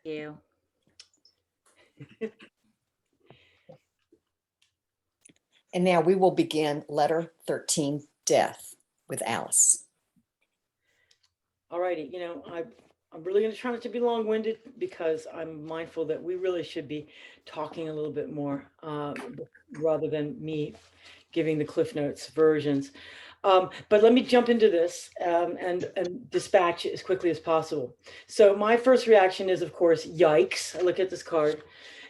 you. And now we will begin Letter 13, Death, with Alice. All righty, I'm really going to try not to be long-winded because I'm mindful that we really should be talking a little bit more rather than me giving the Cliff Notes versions. But let me jump into this and dispatch it as quickly as possible. So my first reaction is, of course, yikes. I look at this card,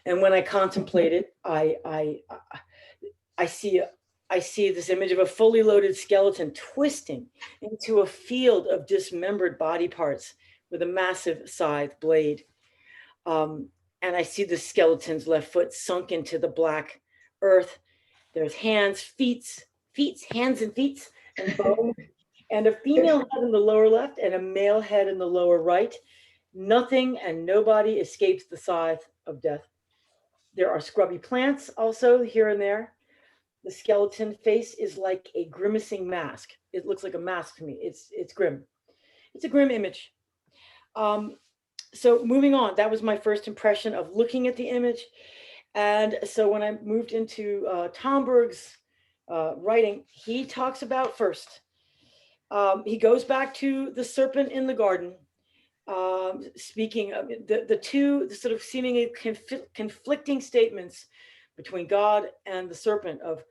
and when I contemplate it, I see this image of a fully loaded skeleton twisting into a field of dismembered body parts with a massive scythe blade. And I see the skeleton's left foot sunk into the black earth. There's hands, hands and feet, and bone, and a female head in the lower left and a male head in the lower right. Nothing and nobody escapes the scythe of death. There are scrubby plants also here and there. The skeleton face is like a grimacing mask. It looks like a mask to me. It's grim. It's a grim image. So moving on, that was my first impression of looking at the image. And so when I moved into Tomberg's writing, he talks about first, he goes back to the serpent in the garden, speaking of the two sort of seemingly conflicting statements between God and the serpent of,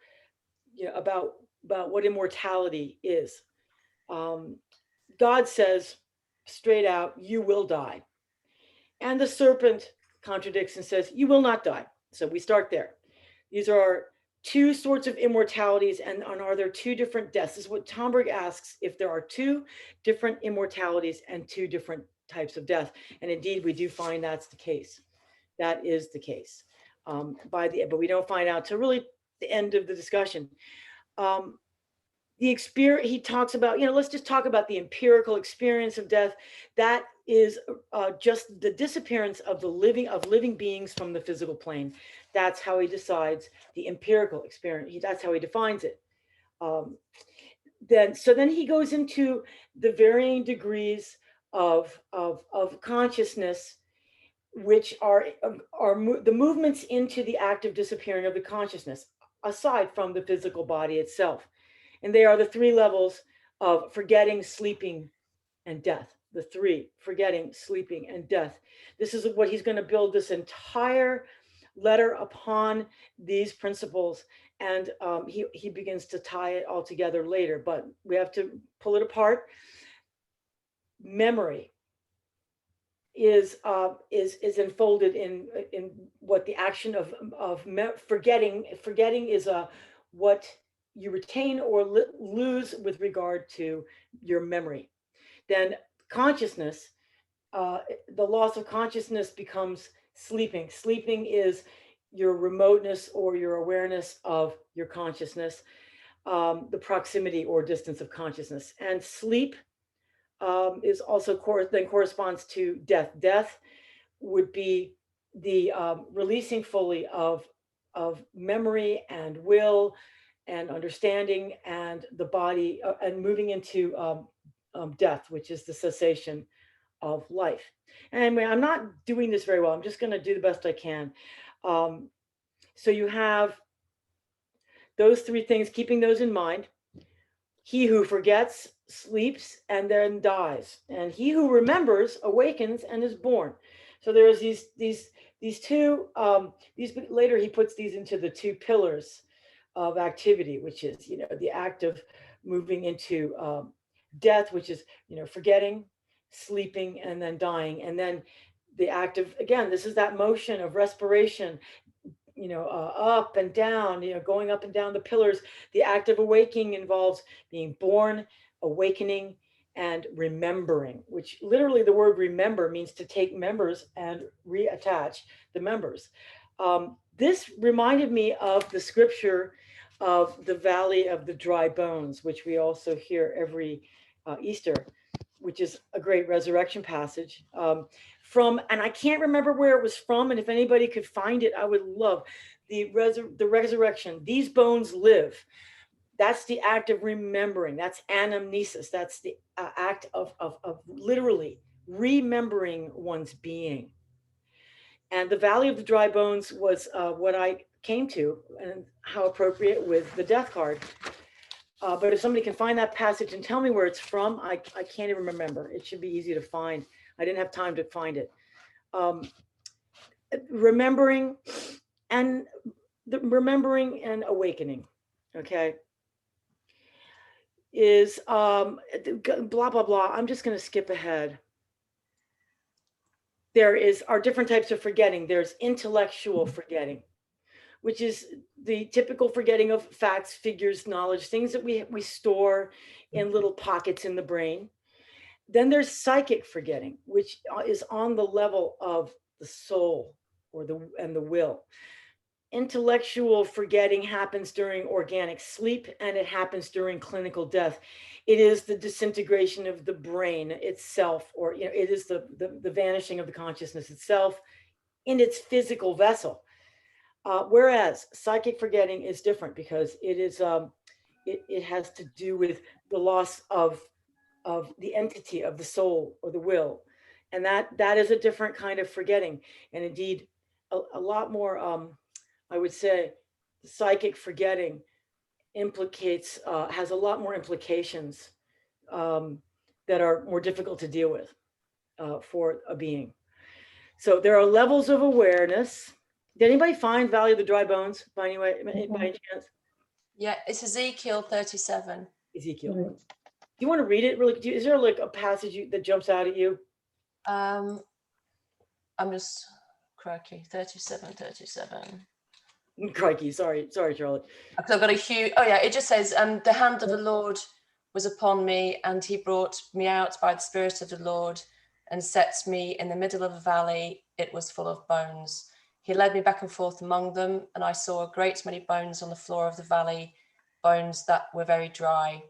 about what immortality is. God says straight out, you will die. And the serpent contradicts and says, you will not die. So we start there. These are two sorts of immortalities, and are there two different deaths? This is what Tomberg asks, if there are two different immortalities and two different types of death. And indeed, we do find that's the case. That is the case. But we don't find out till really the end of the discussion. The experience he talks about, let's just talk about the empirical experience of death. That is just the disappearance of living beings from the physical plane. That's how he decides the empirical experience. That's how he defines it. Then he goes into the varying degrees of consciousness, which are the movements into the active disappearing of the consciousness, aside from the physical body itself. And they are the three levels of forgetting, sleeping, and death. The three: forgetting, sleeping, and death. This is what he's going to build this entire letter upon, these principles. And he begins to tie it all together later, but we have to pull it apart. Memory is enfolded in what the action of forgetting is what you retain or lose with regard to your memory. Then consciousness, the loss of consciousness becomes sleeping. Sleeping is your remoteness or your awareness of your consciousness, the proximity or distance of consciousness. And sleep is also then corresponds to death. Death would be the releasing fully of memory and will and understanding and the body, and moving into death, which is the cessation of life. And anyway, I'm not doing this very well. I'm just going to do the best I can. So you have those three things, keeping those in mind. He who forgets sleeps and then dies, and he who remembers awakens and is born. So there's these two. Later he puts these into the two pillars of activity, which is the act of moving into death, which is forgetting, sleeping, and then dying, and then the act of, again, this is that motion of respiration, up and down, going up and down the pillars. The act of awaking involves being born, awakening, and remembering, which literally the word remember means to take members and reattach the members. This reminded me of the scripture of the Valley of the Dry Bones, which we also hear every Easter, which is a great resurrection passage. And I can't remember where it was from, and if anybody could find it, I would love the resurrection. These bones live. That's the act of remembering. That's anamnesis. That's the act of literally remembering one's being. And the Valley of the Dry Bones was what I came to, and how appropriate with the death card. But if somebody can find that passage and tell me where it's from, I can't even remember. It should be easy to find. I didn't have time to find it. Remembering and awakening, okay, is blah, blah, blah. I'm just going to skip ahead. There are different types of forgetting. There's intellectual forgetting, which is the typical forgetting of facts, figures, knowledge, things that we store in little pockets in the brain. Then there's psychic forgetting, which is on the level of the soul or the will. Intellectual forgetting happens during organic sleep, and it happens during clinical death. It is the disintegration of the brain itself, or it is the vanishing of the consciousness itself in its physical vessel. Whereas psychic forgetting is different, because it is it has to do with the loss of the entity of the soul or the will, and that is a different kind of forgetting, and indeed a lot more. I would say psychic forgetting implicates has a lot more implications that are more difficult to deal with for a being. So there are levels of awareness. Did anybody find Valley of the Dry Bones by any way, by any chance? Yeah, it's Ezekiel 37. Ezekiel. Do you want to read it really? Is there like a passage that jumps out at you? I'm just crikey, 37. Crikey, sorry, Charlotte. Because I've got a huge, oh yeah, it just says, the hand of the Lord was upon me, and he brought me out by the Spirit of the Lord and set me in the middle of a valley. It was full of bones. He led me back and forth among them, and I saw a great many bones on the floor of the valley, bones that were very dry.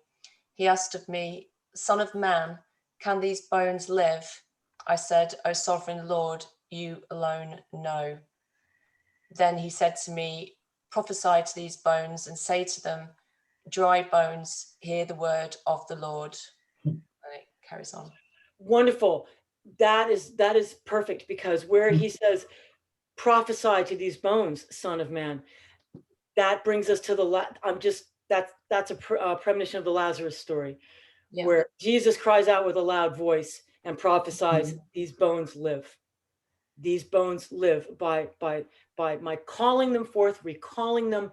He asked of me, Son of man, can these bones live? I said, O sovereign Lord, you alone know. Then he said to me, prophesy to these bones and say to them, dry bones, hear the word of the Lord. And it carries on. Wonderful. That is perfect, because where he says, prophesy to these bones, Son of man, that brings us to that's a premonition of the Lazarus story, yeah, where Jesus cries out with a loud voice and prophesies, these bones live. These bones live by my calling them forth, recalling them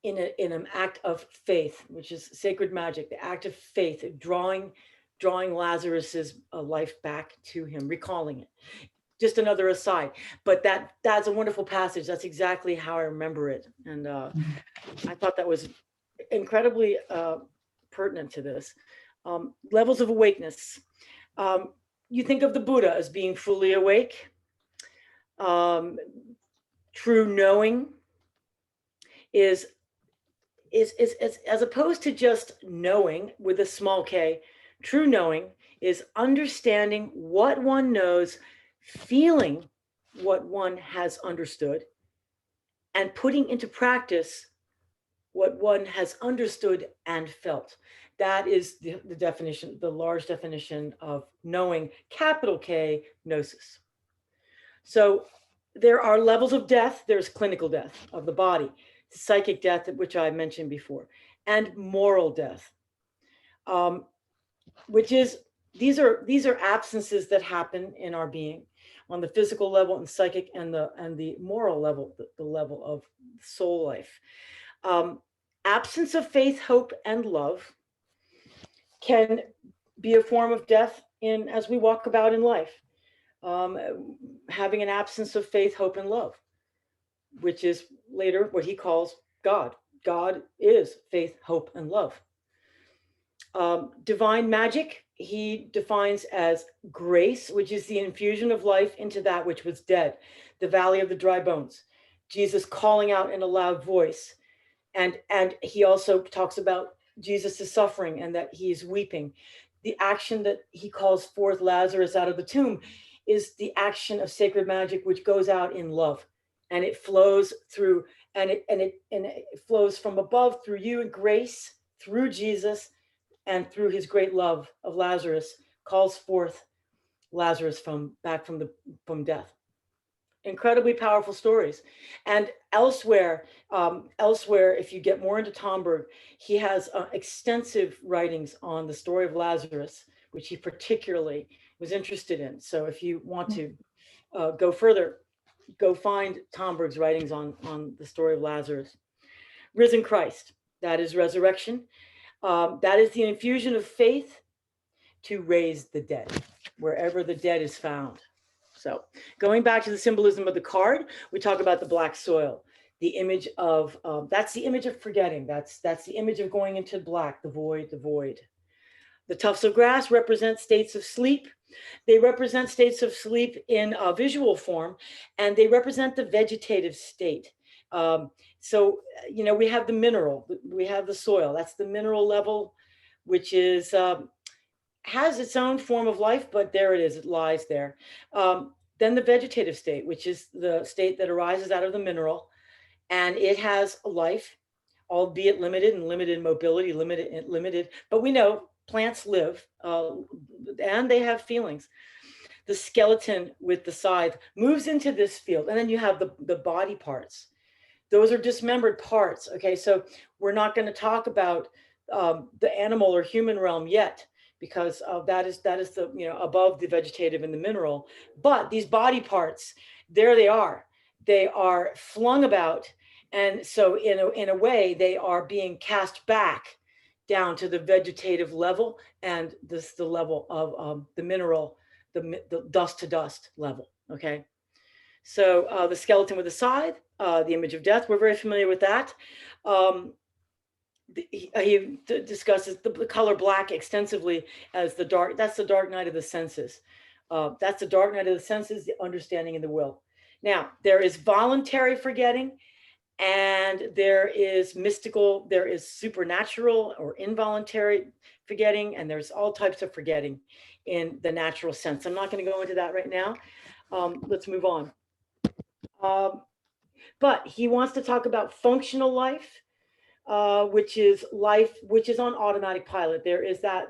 in an act of faith, which is sacred magic, the act of faith, drawing Lazarus's life back to him, recalling it. Just another aside, but that's a wonderful passage. That's exactly how I remember it, and I thought that was incredibly pertinent to this. Levels of awakeness. You think of the Buddha as being fully awake. True knowing is as opposed to just knowing with a small k. True knowing is understanding what one knows, feeling what one has understood, and putting into practice what one has understood and felt. That is the definition, the large definition of knowing, capital K, gnosis. So there are levels of death. There's clinical death of the body, psychic death, which I mentioned before, and moral death, which is, these are absences that happen in our being on the physical level and psychic and the moral level, the level of soul life. Absence of faith, hope, and love can be a form of death as we walk about in life. Having an absence of faith, hope, and love, which is later what he calls God. God is faith, hope, and love. Divine magic, he defines as grace, which is the infusion of life into that which was dead, the valley of the dry bones. Jesus calling out in a loud voice. And he also talks about Jesus' suffering and that he is weeping. The action that he calls forth Lazarus out of the tomb is the action of sacred magic, which goes out in love, and it flows through, and it flows from above through you in grace, through Jesus, and through his great love of Lazarus, calls forth Lazarus from death. incredibly powerful stories. And elsewhere, if you get more into Tomberg, he has extensive writings on the story of Lazarus, which he particularly was interested in. So if you want to go further, go find Tomberg's writings on the story of Lazarus. Risen Christ, that is resurrection. That is the infusion of faith to raise the dead, wherever the dead is found. So going back to the symbolism of the card, we talk about the black soil, the image of, that's the image of forgetting. That's the image of going into black, the void, the void. The tufts of grass represent states of sleep. They represent states of sleep in a visual form, and they represent the vegetative state. So, you know, we have the mineral, we have the soil, that's the mineral level, which is, has its own form of life, but there it is, it lies there. Then the vegetative state, which is the state that arises out of the mineral, and it has a life, albeit limited and limited mobility, limited, but we know plants live and they have feelings. The skeleton with the scythe moves into this field, and then you have the body parts. Those are dismembered parts. Okay, so we're not going to talk about the animal or human realm yet, because that is the, you know, above the vegetative and the mineral. But these body parts, there they are flung about, and so in a way they are being cast back down to the vegetative level, and the level of the mineral, the dust to dust level. Okay, so the skeleton with the scythe, the image of death, we're very familiar with that. He discusses the color black extensively as the dark. That's the dark night of the senses. That's the dark night of the senses, the understanding and the will. Now, there is voluntary forgetting, and there is mystical, there is supernatural or involuntary forgetting, and there's all types of forgetting in the natural sense. I'm not going to go into that right now. Let's move on. But he wants to talk about functional life, which is life which is on automatic pilot. There is that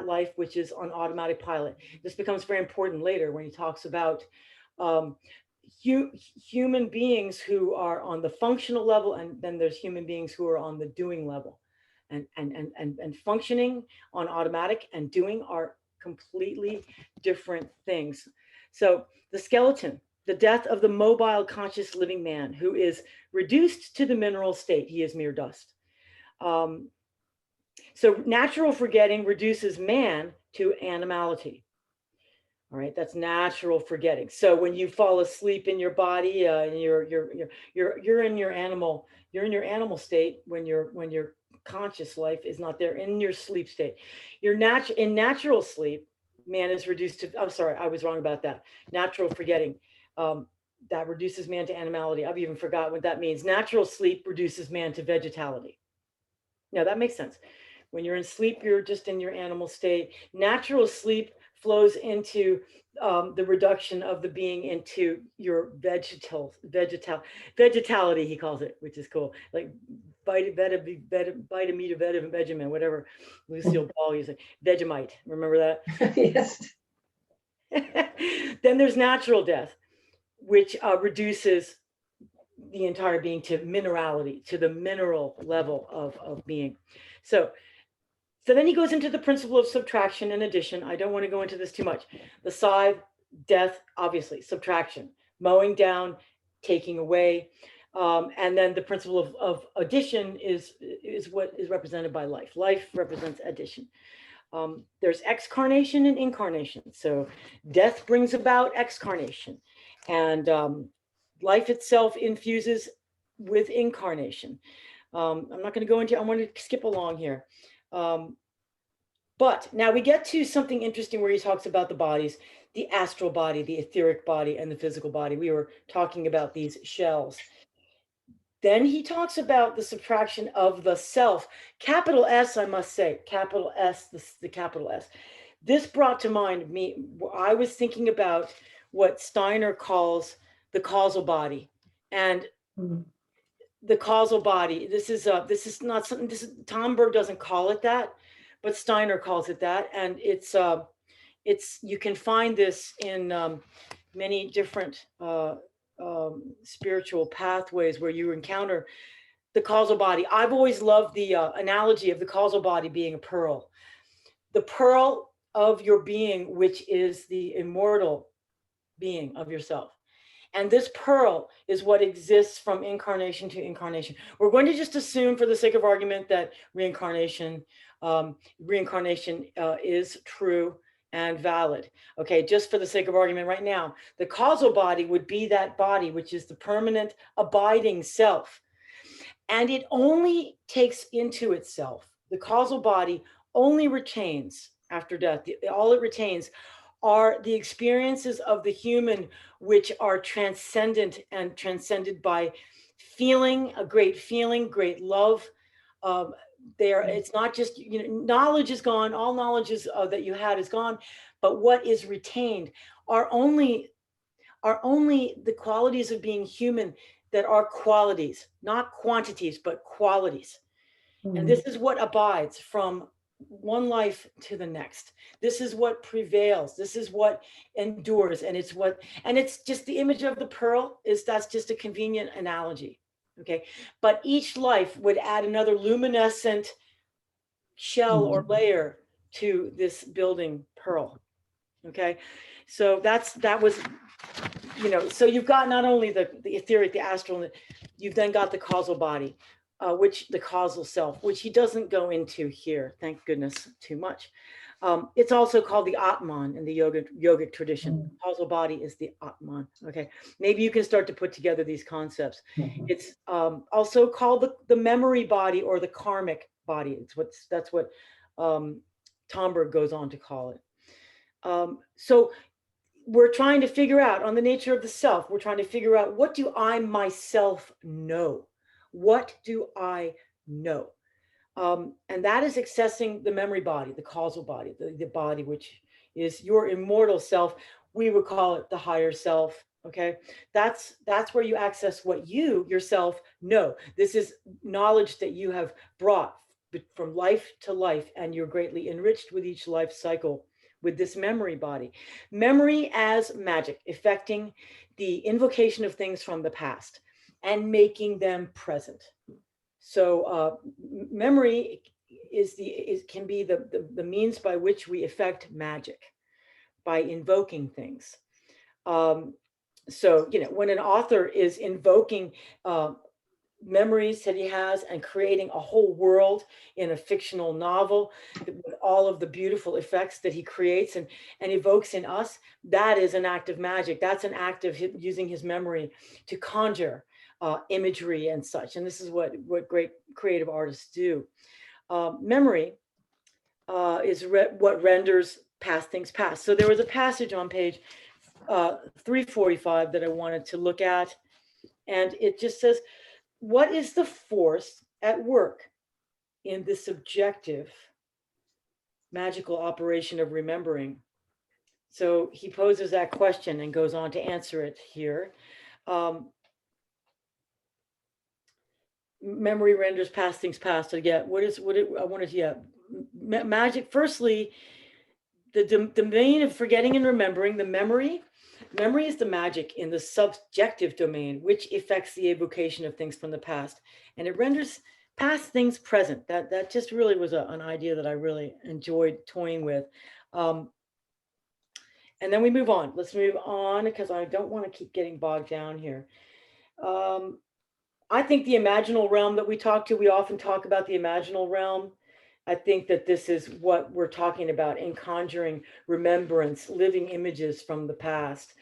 life which is on automatic pilot. This becomes very important later when he talks about human beings who are on the functional level, and then there's human beings who are on the doing level. And functioning on automatic and doing are completely different things. So the skeleton, the death of the mobile conscious living man who is reduced to the mineral state. He is mere dust. So natural forgetting reduces man to animality. All right, that's natural forgetting. So when you fall asleep in your body, and you're in your animal state when your conscious life is not there, in your sleep state. In natural sleep, man is reduced to, I'm sorry, I was wrong about that. Natural forgetting. That reduces man to animality. I've even forgot what that means. Natural sleep reduces man to vegetality. Now that makes sense. When you're in sleep, you're just in your animal state. Natural sleep flows into the reduction of the being into your vegetality, he calls it, which is cool. Like vitamin, whatever Lucille Ball used, Vegemite. Remember that? Yes. Then there's natural death, which reduces the entire being to minerality, to the mineral level of being. So then he goes into the principle of subtraction and addition. I don't want to go into this too much. The scythe, death, obviously, subtraction, mowing down, taking away. And then the principle of addition is what is represented by life. Life represents addition. There's excarnation and incarnation. So death brings about excarnation, and life itself infuses with incarnation. I'm not going to go into, I want to skip along here. But now we get to something interesting where he talks about the bodies, the astral body, the etheric body, and the physical body. We were talking about these shells. Then he talks about the subtraction of the self, capital S, I must say, capital S, the capital S. This brought to mind me, I was thinking about what Steiner calls the causal body. And the causal body, this is not something, Tomberg doesn't call it that, but Steiner calls it that. And it's you can find this in many different spiritual pathways where you encounter the causal body. I've always loved the analogy of the causal body being a pearl. The pearl of your being, which is the immortal being of yourself. And this pearl is what exists from incarnation to incarnation. We're going to just assume, for the sake of argument, that reincarnation is true and valid. Okay, just for the sake of argument right now, the causal body would be that body, which is the permanent abiding self. And it only takes into itself, the causal body only retains after death, all it retains are the experiences of the human, which are transcendent and transcended by feeling, a great feeling, great love. It's not just, knowledge is gone, all knowledge is, that you had is gone, but what is retained are only the qualities of being human that are qualities, not quantities, but qualities. And this is what abides from one life to the next. This is what prevails. This is what endures. And it's just the image of the pearl that's just a convenient analogy. Okay. But each life would add another luminescent shell or layer to this building pearl. Okay. So that was, so you've got not only the etheric, the astral, you've then got the causal body, which the causal self, which he doesn't go into here, thank goodness, too much. It's also called the Atman in the yogic tradition. Causal body is the Atman. Okay, maybe you can start to put together these concepts. It's also called the memory body or the karmic body. That's what Tomberg goes on to call it. So we're trying to figure out on the nature of the self. We're trying to figure out, what do I myself know? What do I know? And that is accessing the memory body, the causal body, the body which is your immortal self. We would call it the higher self. Okay, that's where you access what you yourself know. This is knowledge that you have brought from life to life, and you're greatly enriched with each life cycle with this memory body. Memory as magic, affecting the invocation of things from the past and making them present. So memory can be the means by which we affect magic, by invoking things. So, when an author is invoking memories that he has and creating a whole world in a fictional novel with all of the beautiful effects that he creates and evokes in us, that is an act of magic. That's an act of using his memory to conjure imagery and such. And this is what great creative artists do. Memory is what renders past things past. So there was a passage on page 345 that I wanted to look at, and it just says, what is the force at work in the subjective magical operation of remembering? So he poses that question and goes on to answer it here. Memory renders past things past. Magic. Firstly, the domain of forgetting and remembering, the memory is the magic in the subjective domain, which affects the evocation of things from the past, and it renders past things present. That just really was an idea that I really enjoyed toying with. And then we move on. Let's move on, because I don't want to keep getting bogged down here. I think the imaginal realm that we often talk about the imaginal realm. I think that this is what we're talking about in conjuring remembrance, living images from the past.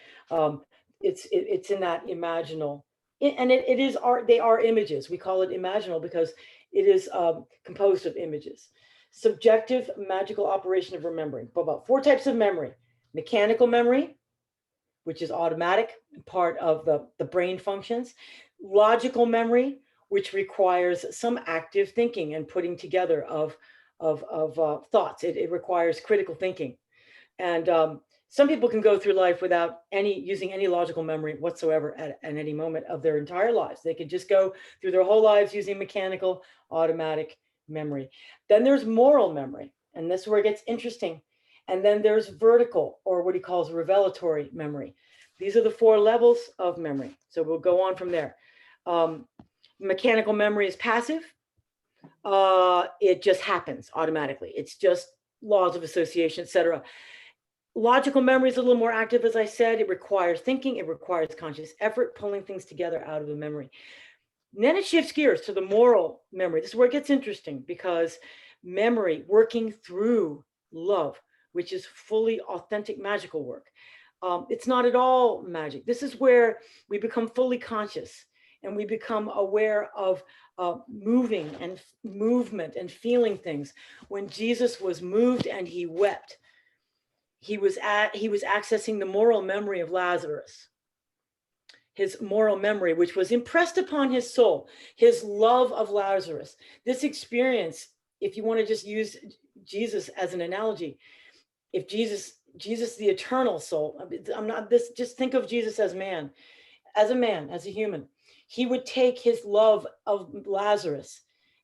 It's in that imaginal, and it is art. They are images. We call it imaginal because it is composed of images. Subjective magical operation of remembering. About 4 types of memory: mechanical memory, which is automatic, part of the brain functions; logical memory, which requires some active thinking and putting together of thoughts. It requires critical thinking. And some people can go through life without using any logical memory whatsoever at any moment of their entire lives. They could just go through their whole lives using mechanical, automatic memory. Then there's moral memory, and this is where it gets interesting. And then there's vertical, or what he calls revelatory memory. These are the 4 levels of memory. So we'll go on from there. Mechanical memory is passive. It just happens automatically. It's just laws of association, etc. Logical memory is a little more active, as I said. It requires thinking. It requires conscious effort, pulling things together out of the memory. And then it shifts gears to the moral memory. This is where it gets interesting, because memory working through love, which is fully authentic magical work. It's not at all magic. This is where we become fully conscious and we become aware of moving and movement and feeling things. When Jesus was moved and he wept, he was accessing the moral memory of Lazarus, his moral memory, which was impressed upon his soul, his love of Lazarus. This experience, if you want to just use Jesus as an analogy, if Jesus, the eternal soul, just think of Jesus as a man, as a human. He would take his love of Lazarus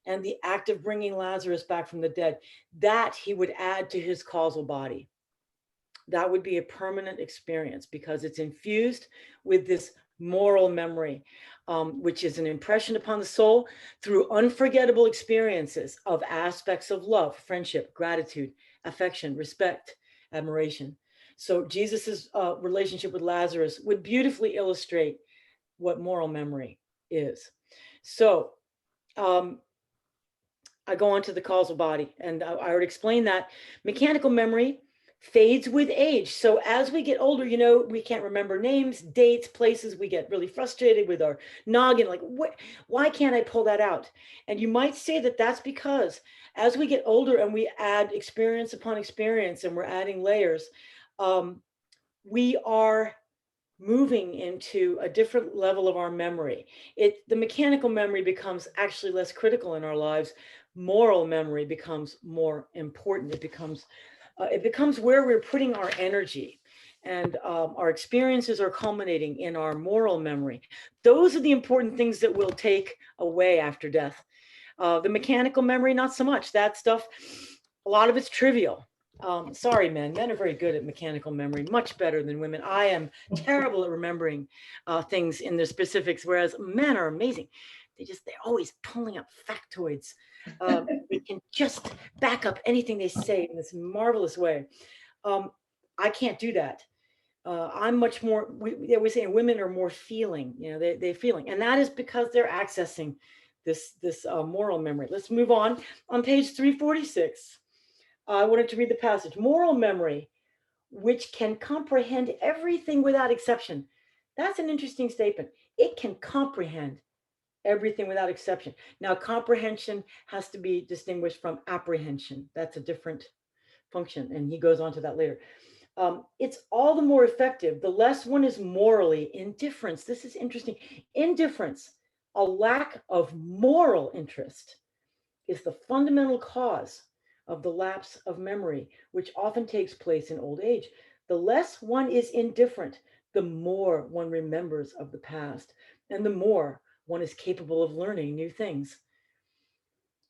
and the act of bringing Lazarus back from the dead, that he would add to his causal body. That would be a permanent experience because it's infused with this moral memory, which is an impression upon the soul through unforgettable experiences of aspects of love, friendship, gratitude, affection, respect, admiration. So Jesus's relationship with Lazarus would beautifully illustrate what moral memory is. So I go on to the causal body, and I already explained that. Mechanical memory fades with age. So as we get older, you know, we can't remember names, dates, places. We get really frustrated with our noggin, like, why can't I pull that out? And you might say that that's because as we get older and we add experience upon experience and we're adding layers, we are moving into a different level of our memory. The mechanical memory becomes actually less critical in our lives. Moral memory becomes more important. It becomes where we're putting our energy, and our experiences are culminating in our moral memory. Those are the important things that we'll take away after death. The mechanical memory, not so much. That stuff, a lot of it's trivial. Sorry, men are very good at mechanical memory, much better than women. I am terrible at remembering things in their specifics, whereas men are amazing. They're always pulling up factoids. They can just back up anything they say in this marvelous way. I can't do that. I'm much more, they were saying women are more feeling, you know, they're feeling, and that is because they're accessing this moral memory. Let's move on. On page 346, I wanted to read the passage. Moral memory, which can comprehend everything without exception. That's an interesting statement. It can comprehend everything without exception. Now, comprehension has to be distinguished from apprehension. That's a different function, and he goes on to that later. It's all the more effective the less one is morally indifferent. This is interesting. Indifference, a lack of moral interest, is the fundamental cause of the lapse of memory, which often takes place in old age. The less one is indifferent, the more one remembers of the past, and the more one is capable of learning new things.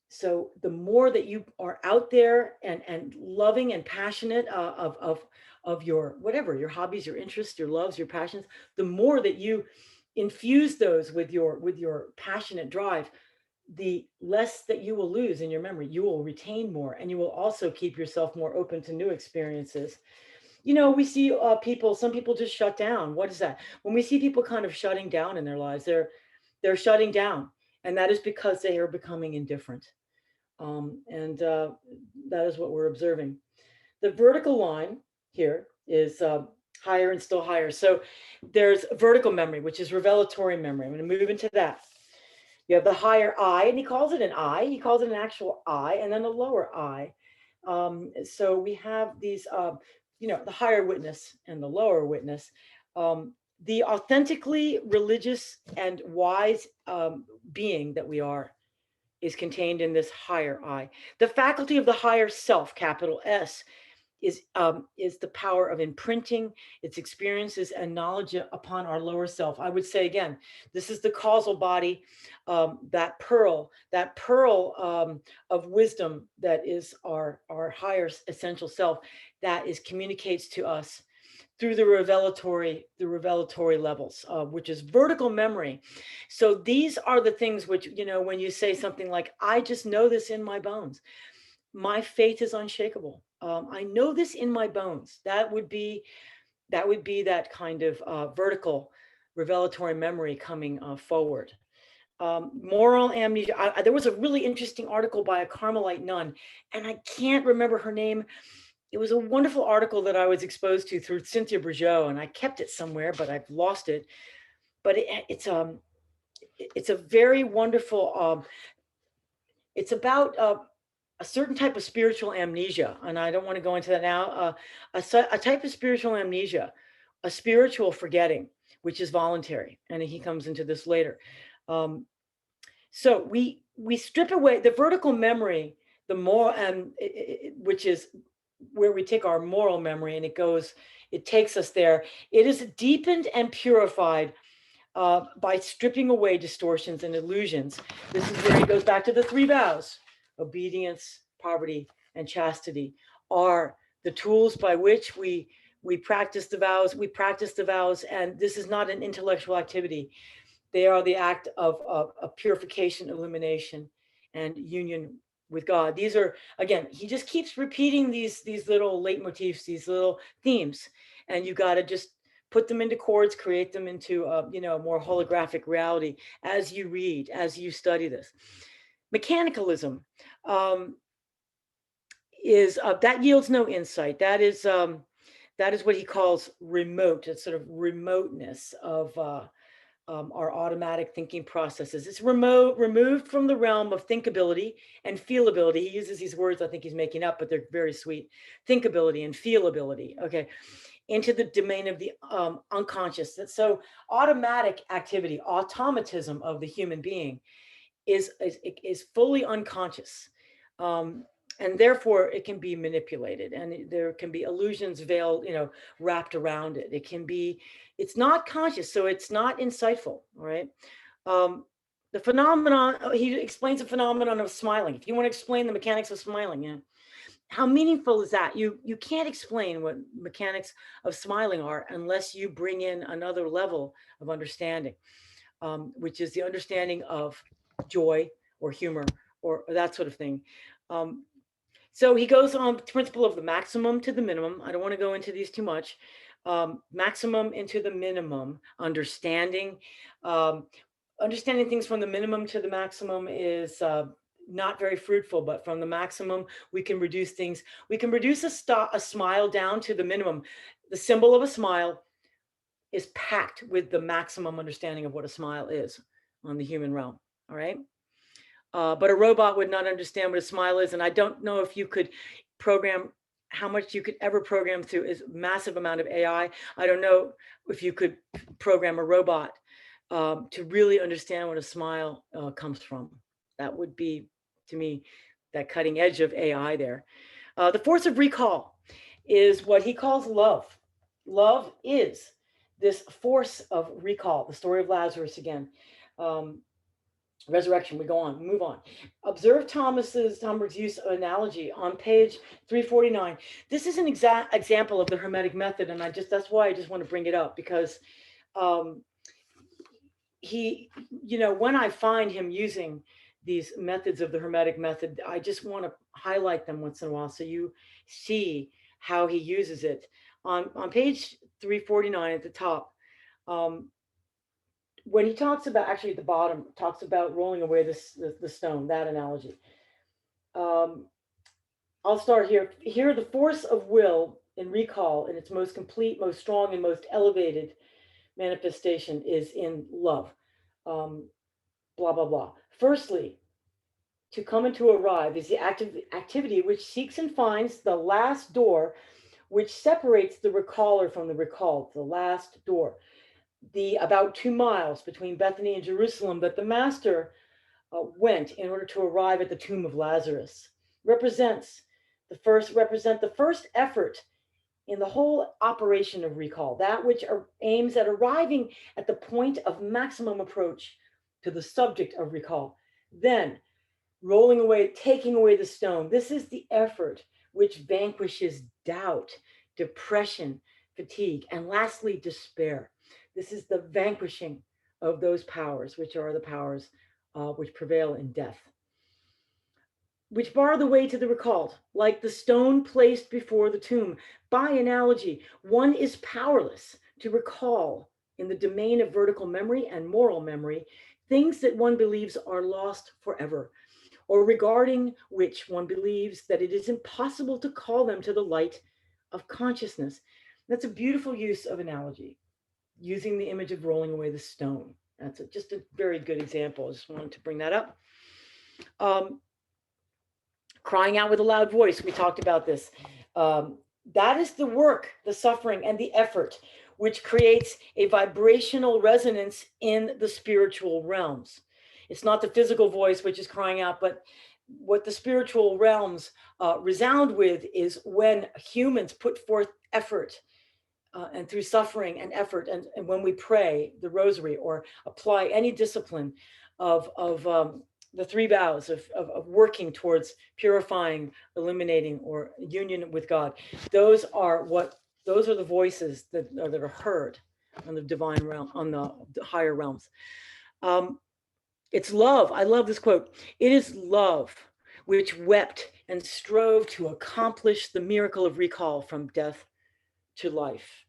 So the more that you are out there and loving and passionate of your whatever, your hobbies, your interests, your loves, your passions, the more that you infuse those with your passionate drive, the less that you will lose in your memory. You will retain more, and you will also keep yourself more open to new experiences. You know, we see some people just shut down. What is that? When we see people kind of shutting down in their lives, they're shutting down, and that is because they are becoming indifferent. And that is what we're observing. The vertical line here is higher and still higher. So there's vertical memory, which is revelatory memory. I'm going to move into that. You have the higher eye, and he calls it an eye. He calls it an actual eye, and then a lower eye. So we have these, the higher witness and the lower witness. The authentically religious and wise being that we are is contained in this higher eye. The faculty of the higher self, capital S, is the power of imprinting its experiences and knowledge upon our lower self. I would say again, this is the causal body, that pearl of wisdom that is our higher essential self, that communicates to us through the revelatory levels, which is vertical memory. So these are the things which, you know, when you say something like, I just know this in my bones, my faith is unshakable. I know this in my bones. That would be that kind of vertical revelatory memory coming forward. Moral amnesia. There was a really interesting article by a Carmelite nun, and I can't remember her name. It was a wonderful article that I was exposed to through Cynthia Bourgeot, and I kept it somewhere, but I've lost it. But it's a very wonderful. It's about a certain type of spiritual amnesia, and I don't want to go into that now. A type of spiritual amnesia, a spiritual forgetting, which is voluntary, and he comes into this later. So we strip away the vertical memory, the more, which is where we take our moral memory, and it takes us there. It is deepened and purified by stripping away distortions and illusions. This is where he goes back to the three vows. Obedience, poverty, and chastity are the tools by which we practice the vows. We practice the vows, and this is not an intellectual activity. They are the act of purification, illumination, and union with God. These are, again, he just keeps repeating these little leitmotifs, these little themes, and you got to just put them into chords, create them into you know, more holographic reality as you read, as you study this. Mechanicalism is that yields no insight. That is what he calls remote. It's sort of remoteness of our automatic thinking processes. It's removed from the realm of thinkability and feelability. He uses these words I think he's making up, but they're very sweet. Thinkability and feelability, okay, into the domain of the unconscious. So automatic activity, automatism of the human being is fully unconscious. And therefore it can be manipulated, and there can be illusions veiled, you know, wrapped around it. It's not conscious, so it's not insightful, right? The phenomenon, he explains the phenomenon of smiling. If you want to explain the mechanics of smiling, yeah, how meaningful is that? You can't explain what mechanics of smiling are unless you bring in another level of understanding, which is the understanding of joy or humor or that sort of thing. So he goes on the principle of the maximum to the minimum. I don't want to go into these too much. Maximum into the minimum, understanding. Understanding things from the minimum to the maximum is not very fruitful, but from the maximum, we can reduce things. We can reduce a smile down to the minimum. The symbol of a smile is packed with the maximum understanding of what a smile is on the human realm, all right? But a robot would not understand what a smile is. And I don't know if you could program, how much you could ever program through is massive amount of AI. I don't know if you could program a robot to really understand what a smile comes from. That would be, to me, that cutting edge of AI there. The force of recall is what he calls love. Love is this force of recall, the story of Lazarus again. Resurrection, we go on, move on. Observe Tomberg's use of analogy on page 349. This is an exact example of the Hermetic method, and that's why I just want to bring it up, because he, you know, when I find him using these methods of the Hermetic method, I just want to highlight them once in a while so you see how he uses it. On page 349 at the top, when he talks about, actually at the bottom, talks about rolling away the stone, that analogy. I'll start here. Here, the force of will and recall in its most complete, most strong, and most elevated manifestation is in love. Blah, blah, blah. Firstly, to come and to arrive is the activity which seeks and finds the last door which separates the recaller from the recalled, the last door. The about 2 miles between Bethany and Jerusalem that the master went in order to arrive at the tomb of Lazarus represent the first effort in the whole operation of recall, that which aims at arriving at the point of maximum approach to the subject of recall. Then rolling away, taking away the stone. This is the effort which vanquishes doubt, depression, fatigue, and lastly, despair. This is the vanquishing of those powers, which are the powers which prevail in death, which bar the way to the recalled, like the stone placed before the tomb. By analogy, one is powerless to recall in the domain of vertical memory and moral memory things that one believes are lost forever, or regarding which one believes that it is impossible to call them to the light of consciousness. That's a beautiful use of analogy, using the image of rolling away the stone. That's just a very good example. I just wanted to bring that up. Crying out with a loud voice, we talked about this. That is the work, the suffering, and the effort, which creates a vibrational resonance in the spiritual realms. It's not the physical voice which is crying out, but what the spiritual realms resound with is when humans put forth effort and through suffering and effort, and when we pray the rosary or apply any discipline of the three vows of working towards purifying, eliminating, or union with God. Those are the voices that are heard on the divine realm, on the higher realms. It's love. I love this quote. It is love which wept and strove to accomplish the miracle of recall from death to life,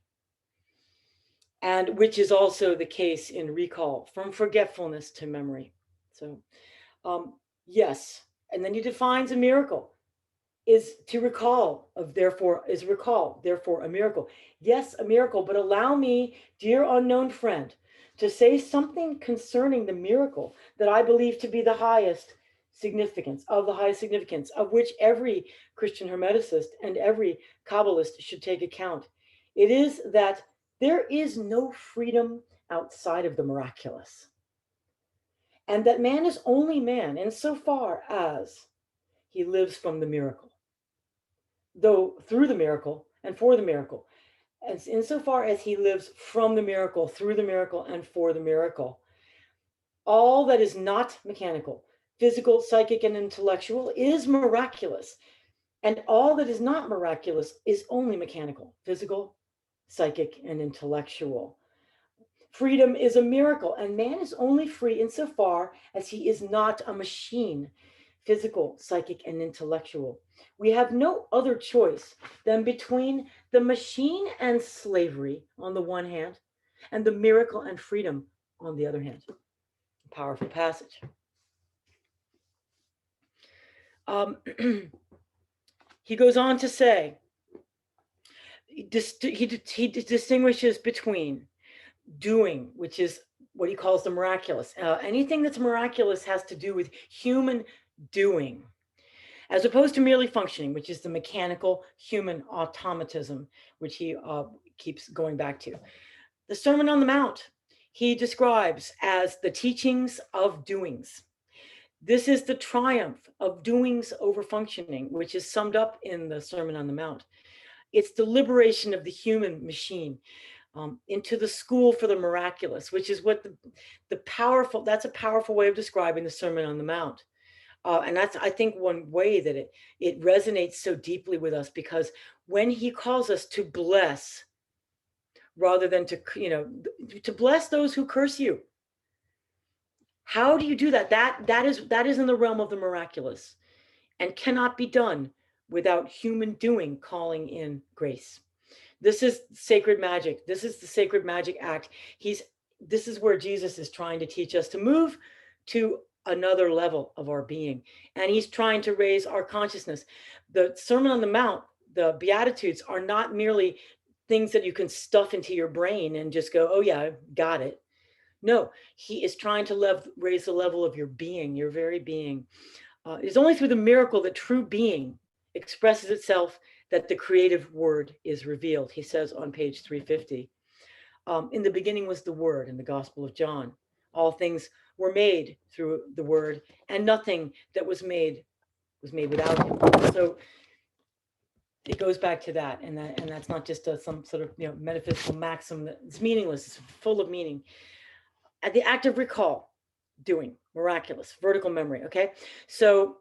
and which is also the case in recall from forgetfulness to memory. So yes, and then he defines a miracle is to recall, therefore a miracle. Yes, a miracle, but allow me, dear unknown friend, to say something concerning the miracle that I believe to be the highest significance, of which every Christian Hermeticist and every Kabbalist should take account. It is that there is no freedom outside of the miraculous, and that man is only man insofar as he lives from the miracle, though through the miracle and for the miracle, and insofar as he lives from the miracle, through the miracle, and for the miracle. All that is not mechanical, physical, psychic, and intellectual is miraculous, and all that is not miraculous is only mechanical, physical, psychic, and intellectual. Freedom is a miracle, and man is only free insofar as he is not a machine, physical, psychic, and intellectual. We have no other choice than between the machine and slavery on the one hand, and the miracle and freedom on the other hand. Powerful passage. He goes on to say, he distinguishes between doing, which is what he calls the miraculous. Anything that's miraculous has to do with human doing, as opposed to merely functioning, which is the mechanical human automatism, which he keeps going back to. The Sermon on the Mount, he describes as the teachings of doings. This is the triumph of doings over functioning, which is summed up in the Sermon on the Mount. It's the liberation of the human machine into the school for the miraculous, which is what that's a powerful way of describing the Sermon on the Mount. And that's, I think, one way that it resonates so deeply with us, because when he calls us to bless, rather than to bless those who curse you, how do you do that? That is in the realm of the miraculous, and cannot be done without human doing calling in grace. This is sacred magic. This is the sacred magic act. This is where Jesus is trying to teach us to move to another level of our being. And he's trying to raise our consciousness. The Sermon on the Mount, the Beatitudes, are not merely things that you can stuff into your brain and just go, oh yeah, got it. No, he is trying to raise the level of your being, your very being. It's only through the miracle that true being expresses itself, that the creative word is revealed. He says on page 350, in the beginning was the word, in the Gospel of John. All things were made through the word, and nothing that was made without him. So it goes back to that, and that's not just some sort of metaphysical maxim that's meaningless. It's full of meaning. At the act of recall, doing, miraculous, vertical memory. Okay, so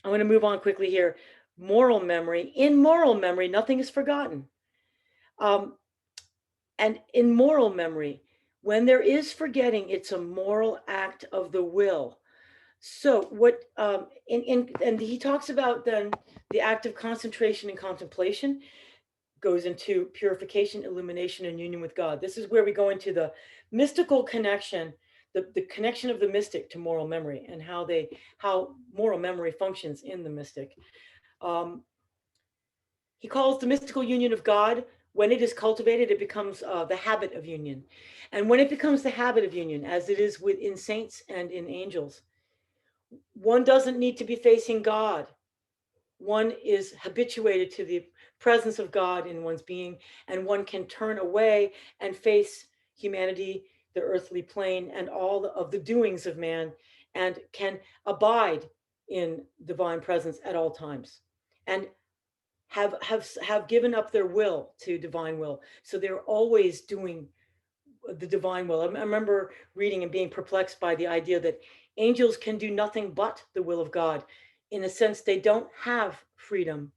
I'm going to move on quickly here. Moral memory. In moral memory, nothing is forgotten. And in moral memory, when there is forgetting, it's a moral act of the will. So what, and he talks about then the act of concentration and contemplation goes into purification, illumination, and union with God. This is where we go into the mystical connection, the connection of the mystic to moral memory, and how moral memory functions in the mystic. He calls the mystical union of God, when it is cultivated, it becomes the habit of union. And when it becomes the habit of union, as it is within saints and in angels, one doesn't need to be facing God. One is habituated to the presence of God in one's being, and one can turn away and face humanity, the earthly plane, and all of the doings of man, and can abide in divine presence at all times, and have given up their will to divine will. So they're always doing the divine will. I remember reading and being perplexed by the idea that angels can do nothing but the will of God. In a sense, they don't have freedom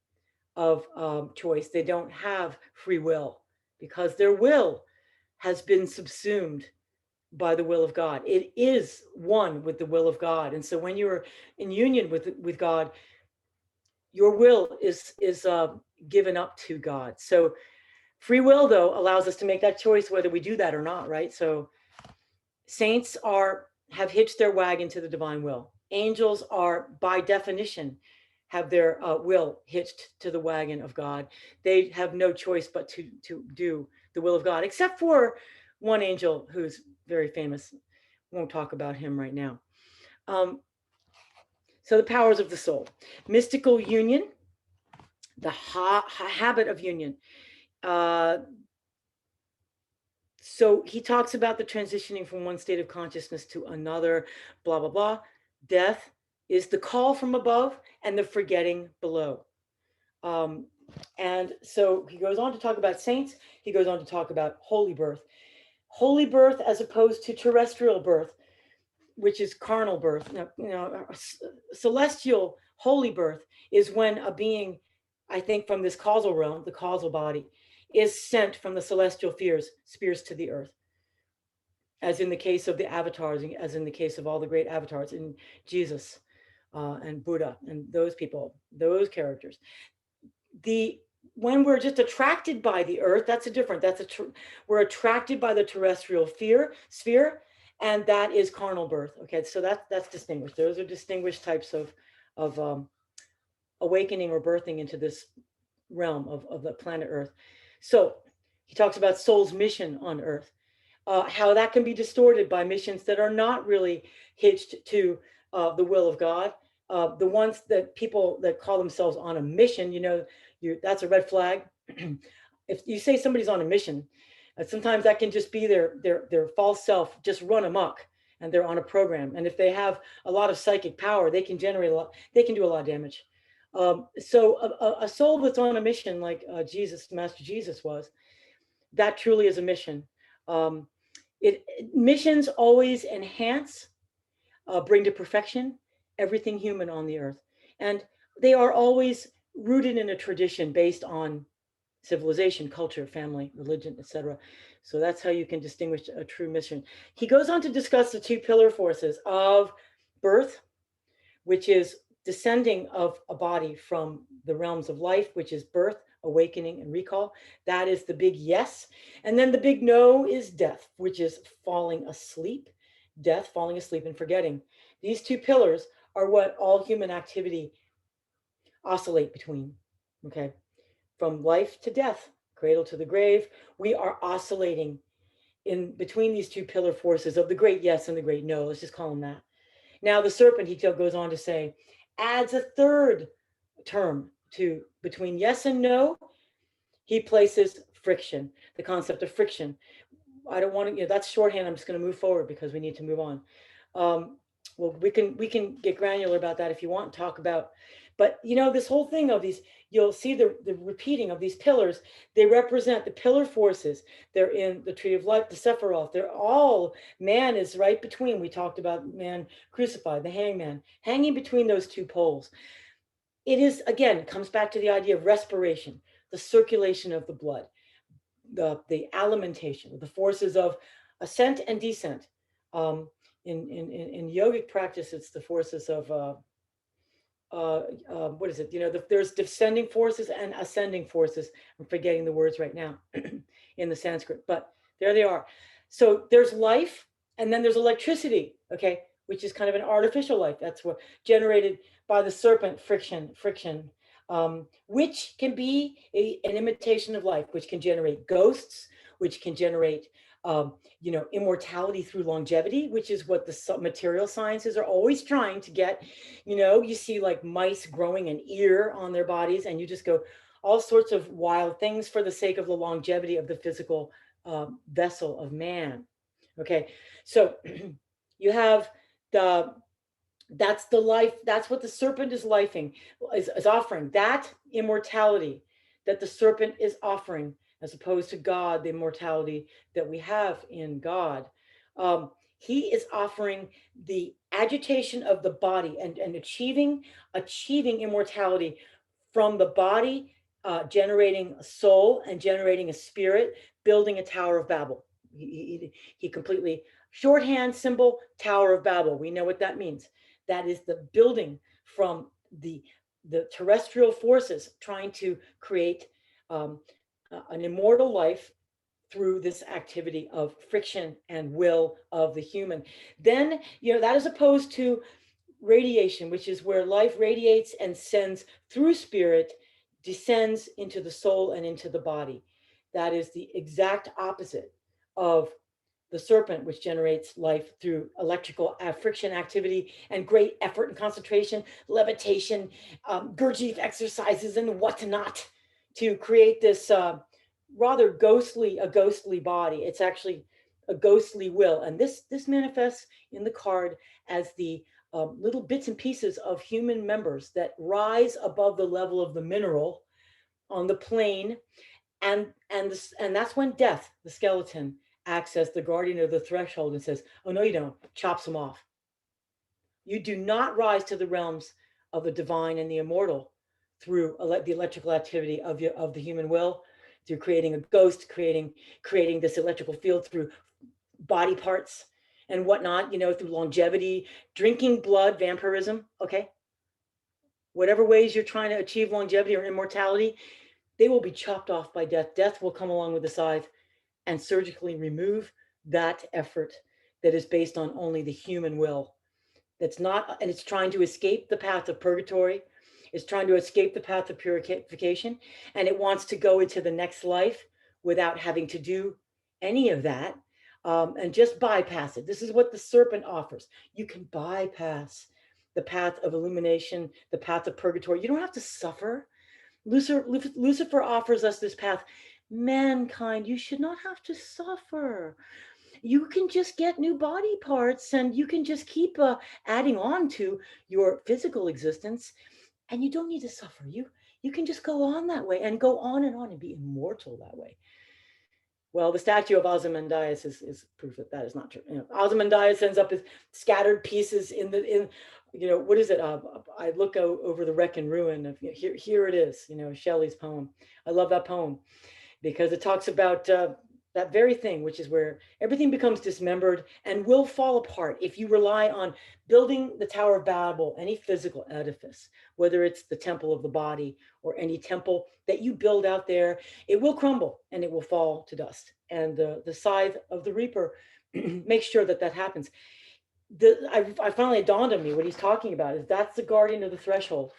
of choice. They don't have free will, because their will has been subsumed by the will of God. It is one with the will of God. And so when you're in union with God, your will is given up to God. So free will, though, allows us to make that choice whether we do that or not, right? So saints have hitched their wagon to the divine will. Angels are, by definition, have their will hitched to the wagon of God. They have no choice but to do the will of God, except for one angel who's very famous. Won't talk about him right now. So the powers of the soul. Mystical union, the habit of union. So he talks about the transitioning from one state of consciousness to another, blah, blah, blah. Death is the call from above and the forgetting below. And so he goes on to talk about saints. He goes on to talk about holy birth. Holy birth as opposed to terrestrial birth, which is carnal birth. Celestial holy birth is when a being, I think from this causal realm, the causal body, is sent from the celestial spheres to the earth, as in the case of the avatars, as in the case of all the great avatars in Jesus and Buddha and those people, those characters. When we're just attracted by the earth, that's a different, we're attracted by the terrestrial sphere, and that is carnal birth. Okay, so that's distinguished. Those are distinguished types of awakening or birthing into this realm of the planet Earth. So he talks about soul's mission on Earth, how that can be distorted by missions that are not really hitched to the will of God. The ones that people that call themselves on a mission, that's a red flag. If you say somebody's on a mission, sometimes that can just be their false self just run amok, and they're on a program. And if they have a lot of psychic power, they can generate a lot. They can do a lot of damage. So a soul that's on a mission, like Master Jesus was, that truly is a mission. Missions always enhance, bring to perfection everything human on the earth, and they are always rooted in a tradition based on civilization, culture, family, religion, etc. So that's how you can distinguish a true mission. He goes on to discuss the two pillar forces of birth, which is descending of a body from the realms of life, which is birth, awakening, and recall. That is the big yes. And then the big no is death, which is falling asleep. Death, falling asleep, and forgetting. These two pillars are what all human activity oscillate between. Okay, from life to death, cradle to the grave, we are oscillating in between these two pillar forces of the great yes and the great no. Let's just call them that. Now the serpent, he goes on to say, adds a third term to between yes and no. He places friction, the concept of friction. I don't want to, that's shorthand. I'm just going to move forward because we need to move on. Well, we can get granular about that if you want to talk about, but this whole thing of these, you'll see the repeating of these pillars. They represent the pillar forces. They're in the tree of life, the Sephiroth. They're all, man is right between. We talked about man crucified, the hangman, hanging between those two poles. It is, again, comes back to the idea of respiration, the circulation of the blood. the alimentation, the forces of ascent and descent. In yogic practice, it's the forces of what is it? There's descending forces and ascending forces. I'm forgetting the words right now in the Sanskrit, but there they are. So there's life, and then there's electricity, okay, which is kind of an artificial life. That's what generated by the serpent, friction, which can be an imitation of life, which can generate ghosts, which can generate immortality through longevity, which is what the material sciences are always trying to get. You see like mice growing an ear on their bodies, and you just go all sorts of wild things for the sake of the longevity of the physical vessel of man. Okay, so you have that's the life, that's what the serpent is is offering, that immortality that the serpent is offering, as opposed to God, the immortality that we have in God. He is offering the agitation of the body and achieving immortality from the body, generating a soul and generating a spirit, building a Tower of Babel. He completely, shorthand symbol, Tower of Babel. We know what that means. That is the building from the terrestrial forces trying to create an immortal life through this activity of friction and will of the human. Then, that is opposed to radiation, which is where life radiates and sends through spirit, descends into the soul and into the body. That is the exact opposite of the serpent, which generates life through electrical friction activity and great effort and concentration, levitation, Gurdjieff exercises and whatnot, to create this rather ghostly body. It's actually a ghostly will, and this manifests in the card as the little bits and pieces of human members that rise above the level of the mineral on the plane, and that's when death, the skeleton, acts as the guardian of the threshold and says, "Oh no, you don't," chops them off. You do not rise to the realms of the divine and the immortal through the electrical activity of the human will, through creating a ghost, creating this electrical field through body parts and whatnot, through longevity, drinking blood, vampirism, okay? Whatever ways you're trying to achieve longevity or immortality, they will be chopped off by death. Death will come along with the scythe and surgically remove that effort that is based on only the human will. That's not, and it's trying to escape the path of purgatory. It's trying to escape the path of purification, and it wants to go into the next life without having to do any of that, and just bypass it. This is what the serpent offers. You can bypass the path of illumination, the path of purgatory. You don't have to suffer. Lucifer offers us this path. Mankind, you should not have to suffer. You can just get new body parts, and you can just keep adding on to your physical existence, and you don't need to suffer. You can just go on that way and go on and be immortal that way. Well, the statue of Ozymandias is proof that is not true. Ozymandias ends up as scattered pieces in what is it? I look over the wreck and ruin of here it is. Shelley's poem. I love that poem because it talks about that very thing, which is where everything becomes dismembered and will fall apart if you rely on building the Tower of Babel, any physical edifice, whether it's the temple of the body or any temple that you build out there. It will crumble and it will fall to dust. And the scythe of the reaper makes sure that happens. I finally, it dawned on me what he's talking about is that's the guardian of the threshold.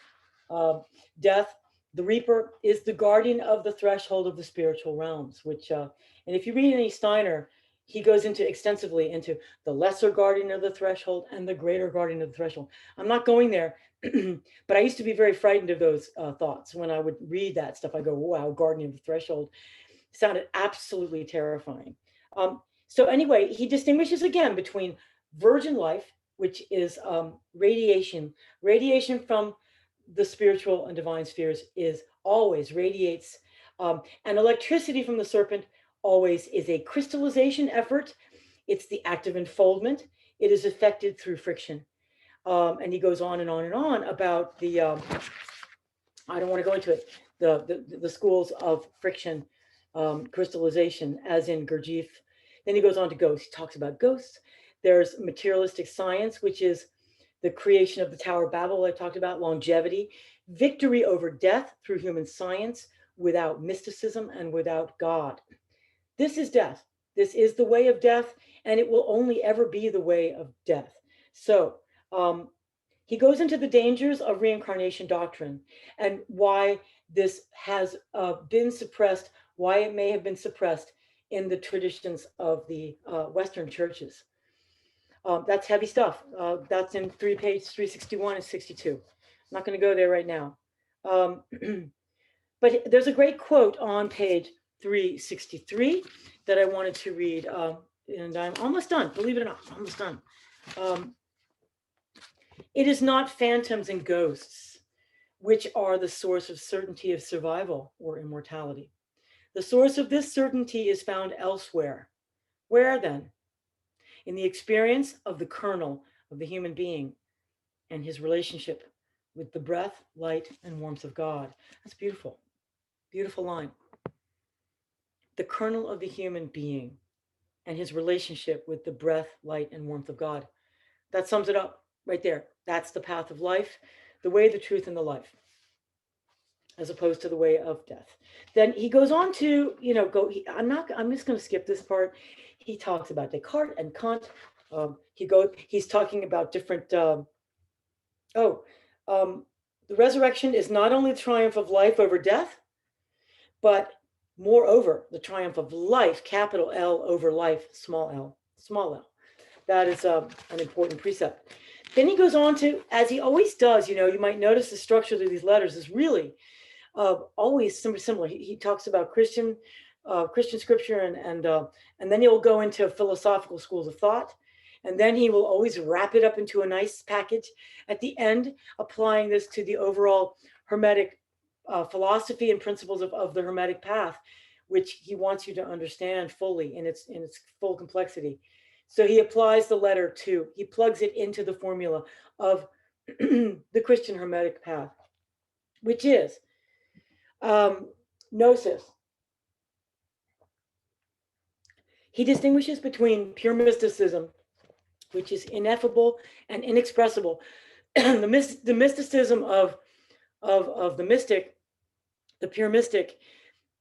Death, the reaper, is the guardian of the threshold of the spiritual realms, which, and if you read any Steiner, he goes extensively into the lesser guardian of the threshold and the greater guardian of the threshold. I'm not going there, but I used to be very frightened of those thoughts. When I would read that stuff, I go, wow, guardian of the threshold. It sounded absolutely terrifying. So anyway, he distinguishes again between virgin life, which is radiation from the spiritual and divine spheres is always radiates, and electricity from the serpent always is a crystallization effort. It's the act of enfoldment. It is affected through friction. And he goes on and on and on about the, I don't want to go into it, the schools of friction crystallization, as in Gurdjieff. Then he goes on to ghosts. He talks about ghosts. There's materialistic science, which is the creation of the Tower of Babel I talked about, longevity, victory over death through human science without mysticism and without God. This is death. This is the way of death, and it will only ever be the way of death. So he goes into the dangers of reincarnation doctrine and why this has been suppressed, why it may have been suppressed in the traditions of the Western churches. That's heavy stuff. That's in page 361 and 62. I'm not going to go there right now. But there's a great quote on page 363 that I wanted to read. And I'm almost done, believe it or not, almost done. It is not phantoms and ghosts which are the source of certainty of survival or immortality. The source of this certainty is found elsewhere. Where then? In the experience of the kernel of the human being and his relationship with the breath, light, and warmth of God. That's beautiful. Beautiful line. The kernel of the human being and his relationship with the breath, light, and warmth of God. That sums it up right there. That's the path of life, the way, the truth, and the life, as opposed to the way of death. Then he goes on to, I'm just going to skip this part. He talks about Descartes and Kant. He's talking about different, the resurrection is not only the triumph of life over death, but moreover, the triumph of life, capital L over life, small l, small l. That is an important precept. Then he goes on to, as he always does, you might notice the structure of these letters is really always similar. He talks about Christian scripture, and then he'll go into philosophical schools of thought, and then he will always wrap it up into a nice package at the end, applying this to the overall Hermetic philosophy and principles of the Hermetic path, which he wants you to understand fully in its full complexity. So he applies the letter II. He plugs it into the formula of the Christian Hermetic path, which is gnosis. He distinguishes between pure mysticism, which is ineffable and inexpressible. The mysticism of the mystic, the pure mystic,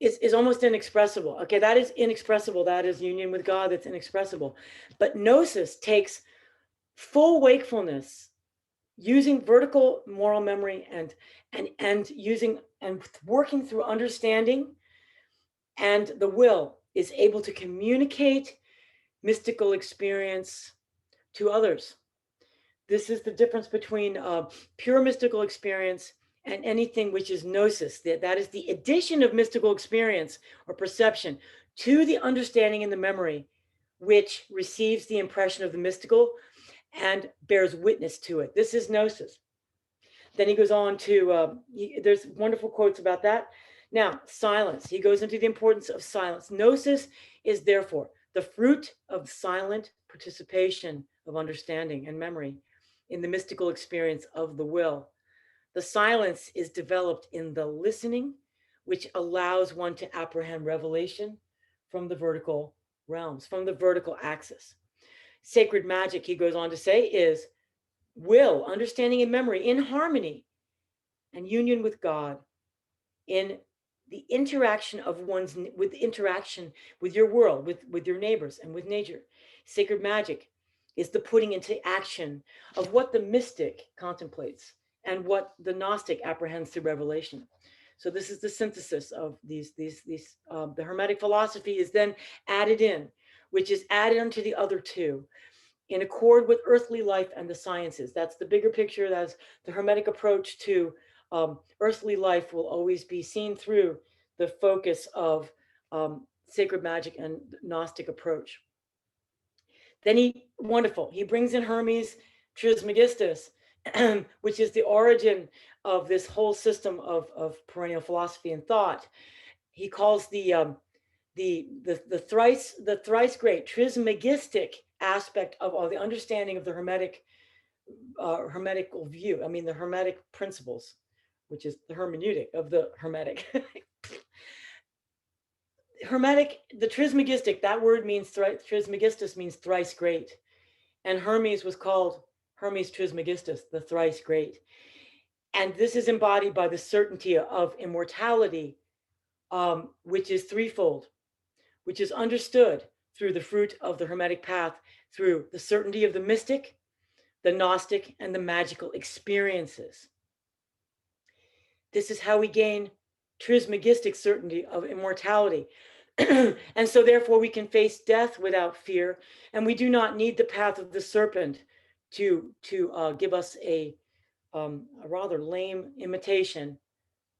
is almost inexpressible. Okay, that is inexpressible. That is union with God. That's inexpressible. But gnosis takes full wakefulness, using vertical moral memory and using and working through understanding, and the will is able to communicate mystical experience to others. This is the difference between pure mystical experience and anything which is gnosis. That is the addition of mystical experience or perception to the understanding and the memory, which receives the impression of the mystical and bears witness to it. This is gnosis. Then he goes on to, there's wonderful quotes about that. Now, silence. He goes into the importance of silence. Gnosis is therefore the fruit of silent participation of understanding and memory in the mystical experience of the will. The silence is developed in the listening, which allows one to apprehend revelation from the vertical realms, from the vertical axis. Sacred magic, he goes on to say, is will, understanding, and memory in harmony and union with God, in the interaction of interaction with your world, with your neighbors, and with nature. Sacred magic is the putting into action of what the mystic contemplates and what the Gnostic apprehends through revelation. So this is the synthesis of these. The Hermetic philosophy is then added in, which is added onto the other two, in accord with earthly life and the sciences. That's the bigger picture. That's the Hermetic approach to earthly life will always be seen through the focus of sacred magic and Gnostic approach. Then he brings in Hermes Trismegistus, which is the origin of this whole system of perennial philosophy and thought. He calls the thrice great Trismegistic aspect of all the understanding of the Hermetical view. I mean, the Hermetic principles, which is the hermeneutic of the Hermetic. Hermetic, the Trismegistic, that word means, Trismegistus means thrice great. And Hermes was called Hermes Trismegistus, the thrice great. And this is embodied by the certainty of immortality, which is threefold, which is understood through the fruit of the Hermetic path, through the certainty of the mystic, the Gnostic, and the magical experiences. This is how we gain Trismegistic certainty of immortality. And so therefore we can face death without fear, and we do not need the path of the serpent to give us a rather lame imitation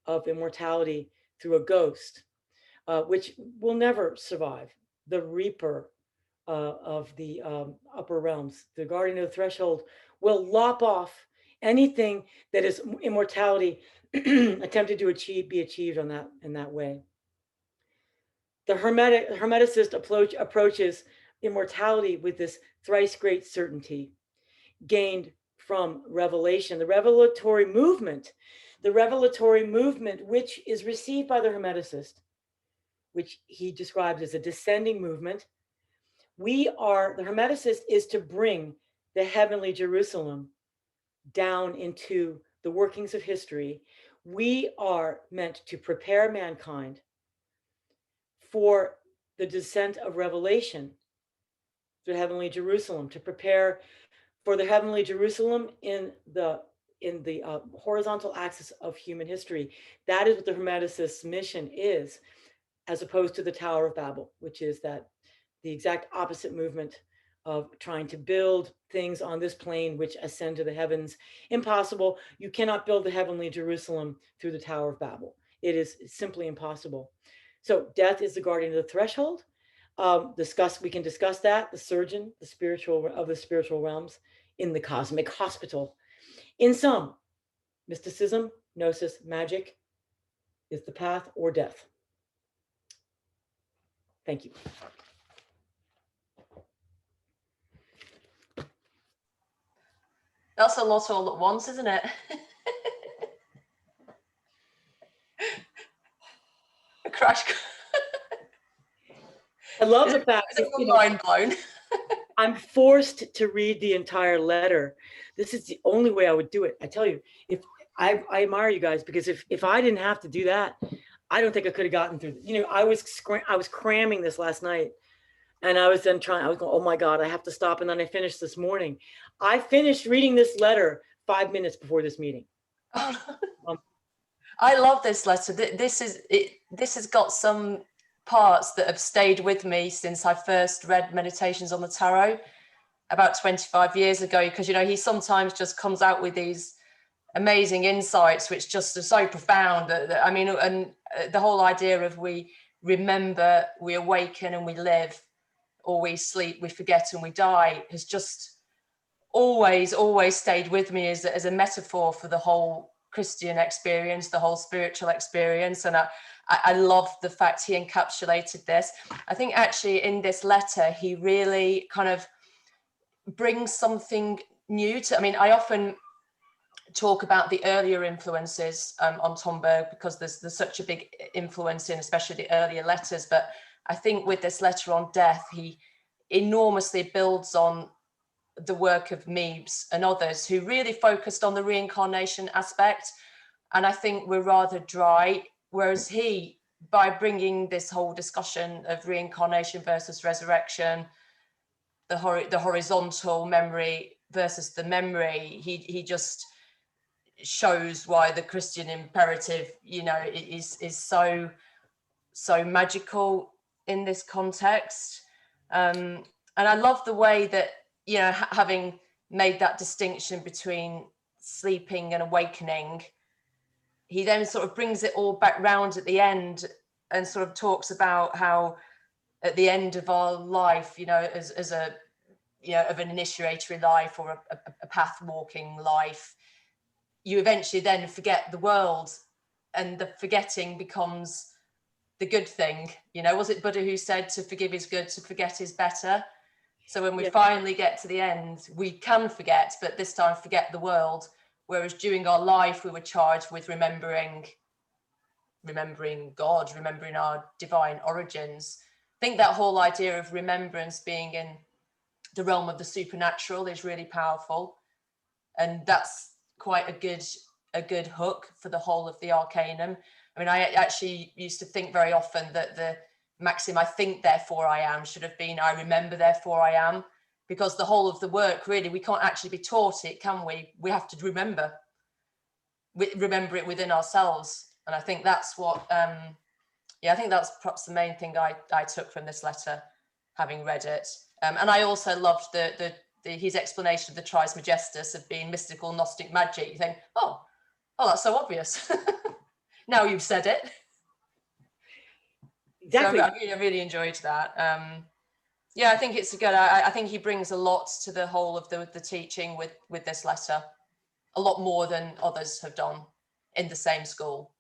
of immortality through a ghost, which will never survive. The reaper of the upper realms, the guardian of the threshold, will lop off anything that is immortality attempted to be achieved in that way. The Hermeticist approaches immortality with this thrice great certainty gained from revelation, the revelatory movement, which is received by the Hermeticist, which he describes as a descending movement. The Hermeticist is to bring the heavenly Jerusalem down into the workings of history. We are meant to prepare mankind for the descent of revelation, the heavenly Jerusalem, to prepare for the heavenly Jerusalem in the horizontal axis of human history. That is what the Hermeticist's mission is, as opposed to the Tower of Babel, which is the exact opposite movement of trying to build things on this plane which ascend to the heavens. Impossible. You cannot build the heavenly Jerusalem through the Tower of Babel. It is simply impossible. So death is the guardian of the threshold. We can discuss that, the surgeon, the spiritual realms in the cosmic hospital. In sum, mysticism, gnosis, magic is the path or death. Thank you. That's a lot all at once, isn't it? A crash. I love the fact that mind blown. I'm forced to read the entire letter. This is the only way I would do it. I tell you, if I admire you guys, because if I didn't have to do that, I don't think I could have gotten through. I was cramming this last night, and I was going, oh my God, I have to stop. And then I finished this morning. I finished reading this letter 5 minutes before this meeting. I love this letter. This has got some parts that have stayed with me since I first read Meditations on the Tarot about 25 years ago, because he sometimes just comes out with these amazing insights which just are so profound and the whole idea of we remember, we awaken and we live, or we sleep, we forget and we die, has just always stayed with me as a metaphor for the whole Christian experience, the whole spiritual experience. And I love the fact he encapsulated this. I think actually in this letter, he really kind of brings something new to, I often talk about the earlier influences on Tomberg, because there's such a big influence in especially the earlier letters. But I think with this letter on death, he enormously builds on the work of Mebes and others who really focused on the reincarnation aspect. And I think we're rather dry, whereas he, by bringing this whole discussion of reincarnation versus resurrection, the horizontal memory versus the memory, he just shows why the Christian imperative, is so magical in this context. And I love the way that, having made that distinction between sleeping and awakening, he then sort of brings it all back round at the end and sort of talks about how at the end of our life, as a, of an initiatory life or a path walking life, you eventually then forget the world, and the forgetting becomes the good thing. Was it Buddha who said to forgive is good, to forget is better? So when we finally get to the end, we can forget, but this time forget the world. Whereas during our life, we were charged with remembering remembering God, remembering our divine origins. I think that whole idea of remembrance being in the realm of the supernatural is really powerful, and that's quite a good hook for the whole of the arcanum. I mean, I actually used to think very often that the maxim "I think, therefore I am" should have been "I remember, therefore I am," because the whole of the work, really, we can't actually be taught it, can we? We have to remember it within ourselves. And I think that's what, I think that's perhaps the main thing I took from this letter, having read it. And I also loved his explanation of the Trismegistus of being mystical Gnostic magic. You think, oh, that's so obvious. Now you've said it. Exactly. So I really enjoyed that. I think it's good. I think he brings a lot to the whole of the teaching with this letter, a lot more than others have done in the same school.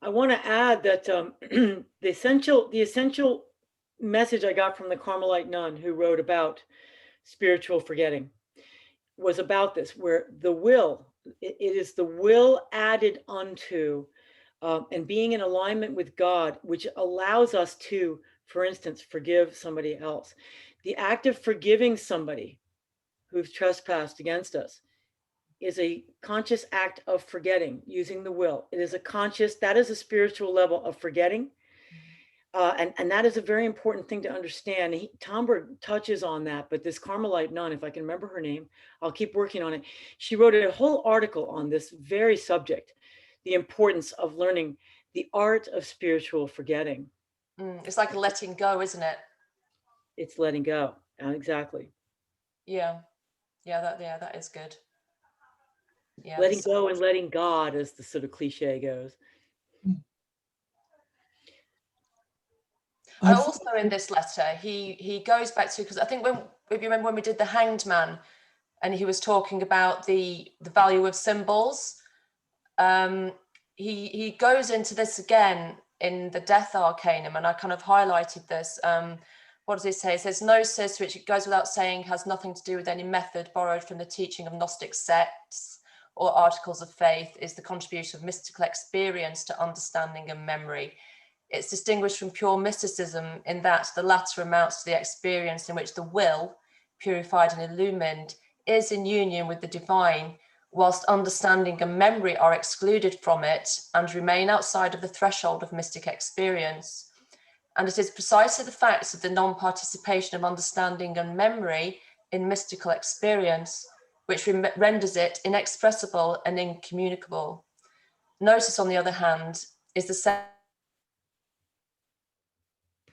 I want to add that the essential message I got from the Carmelite nun who wrote about spiritual forgetting was about this, where the will, it is the will added unto and being in alignment with God, which allows us to, for instance, forgive somebody else. The act of forgiving somebody who's trespassed against us is a conscious act of forgetting, using the will. It is a conscious, that is a spiritual level of forgetting. And that is a very important thing to understand. Tomberg touches on that, but this Carmelite nun, if I can remember her name, I'll keep working on it. She wrote a whole article on this very subject, the importance of learning the art of spiritual forgetting. It's like a letting go, isn't it? It's letting go. Exactly. Yeah, that is good. Yeah, letting go and letting God, as the sort of cliche goes. Also in this letter, he goes back to, because I think if you remember when we did the Hanged Man, and he was talking about the value of symbols, he goes into this again in the Death Arcanum, and I kind of highlighted this. What does he say? It says, Gnosis, which it goes without saying, has nothing to do with any method borrowed from the teaching of Gnostic sects or articles of faith, is the contribution of mystical experience to understanding and memory. It's distinguished from pure mysticism in that the latter amounts to the experience in which the will, purified and illumined, is in union with the divine, whilst understanding and memory are excluded from it and remain outside of the threshold of mystic experience. And it is precisely the facts of the non-participation of understanding and memory in mystical experience which renders it inexpressible and incommunicable. Gnosis, on the other hand, is the same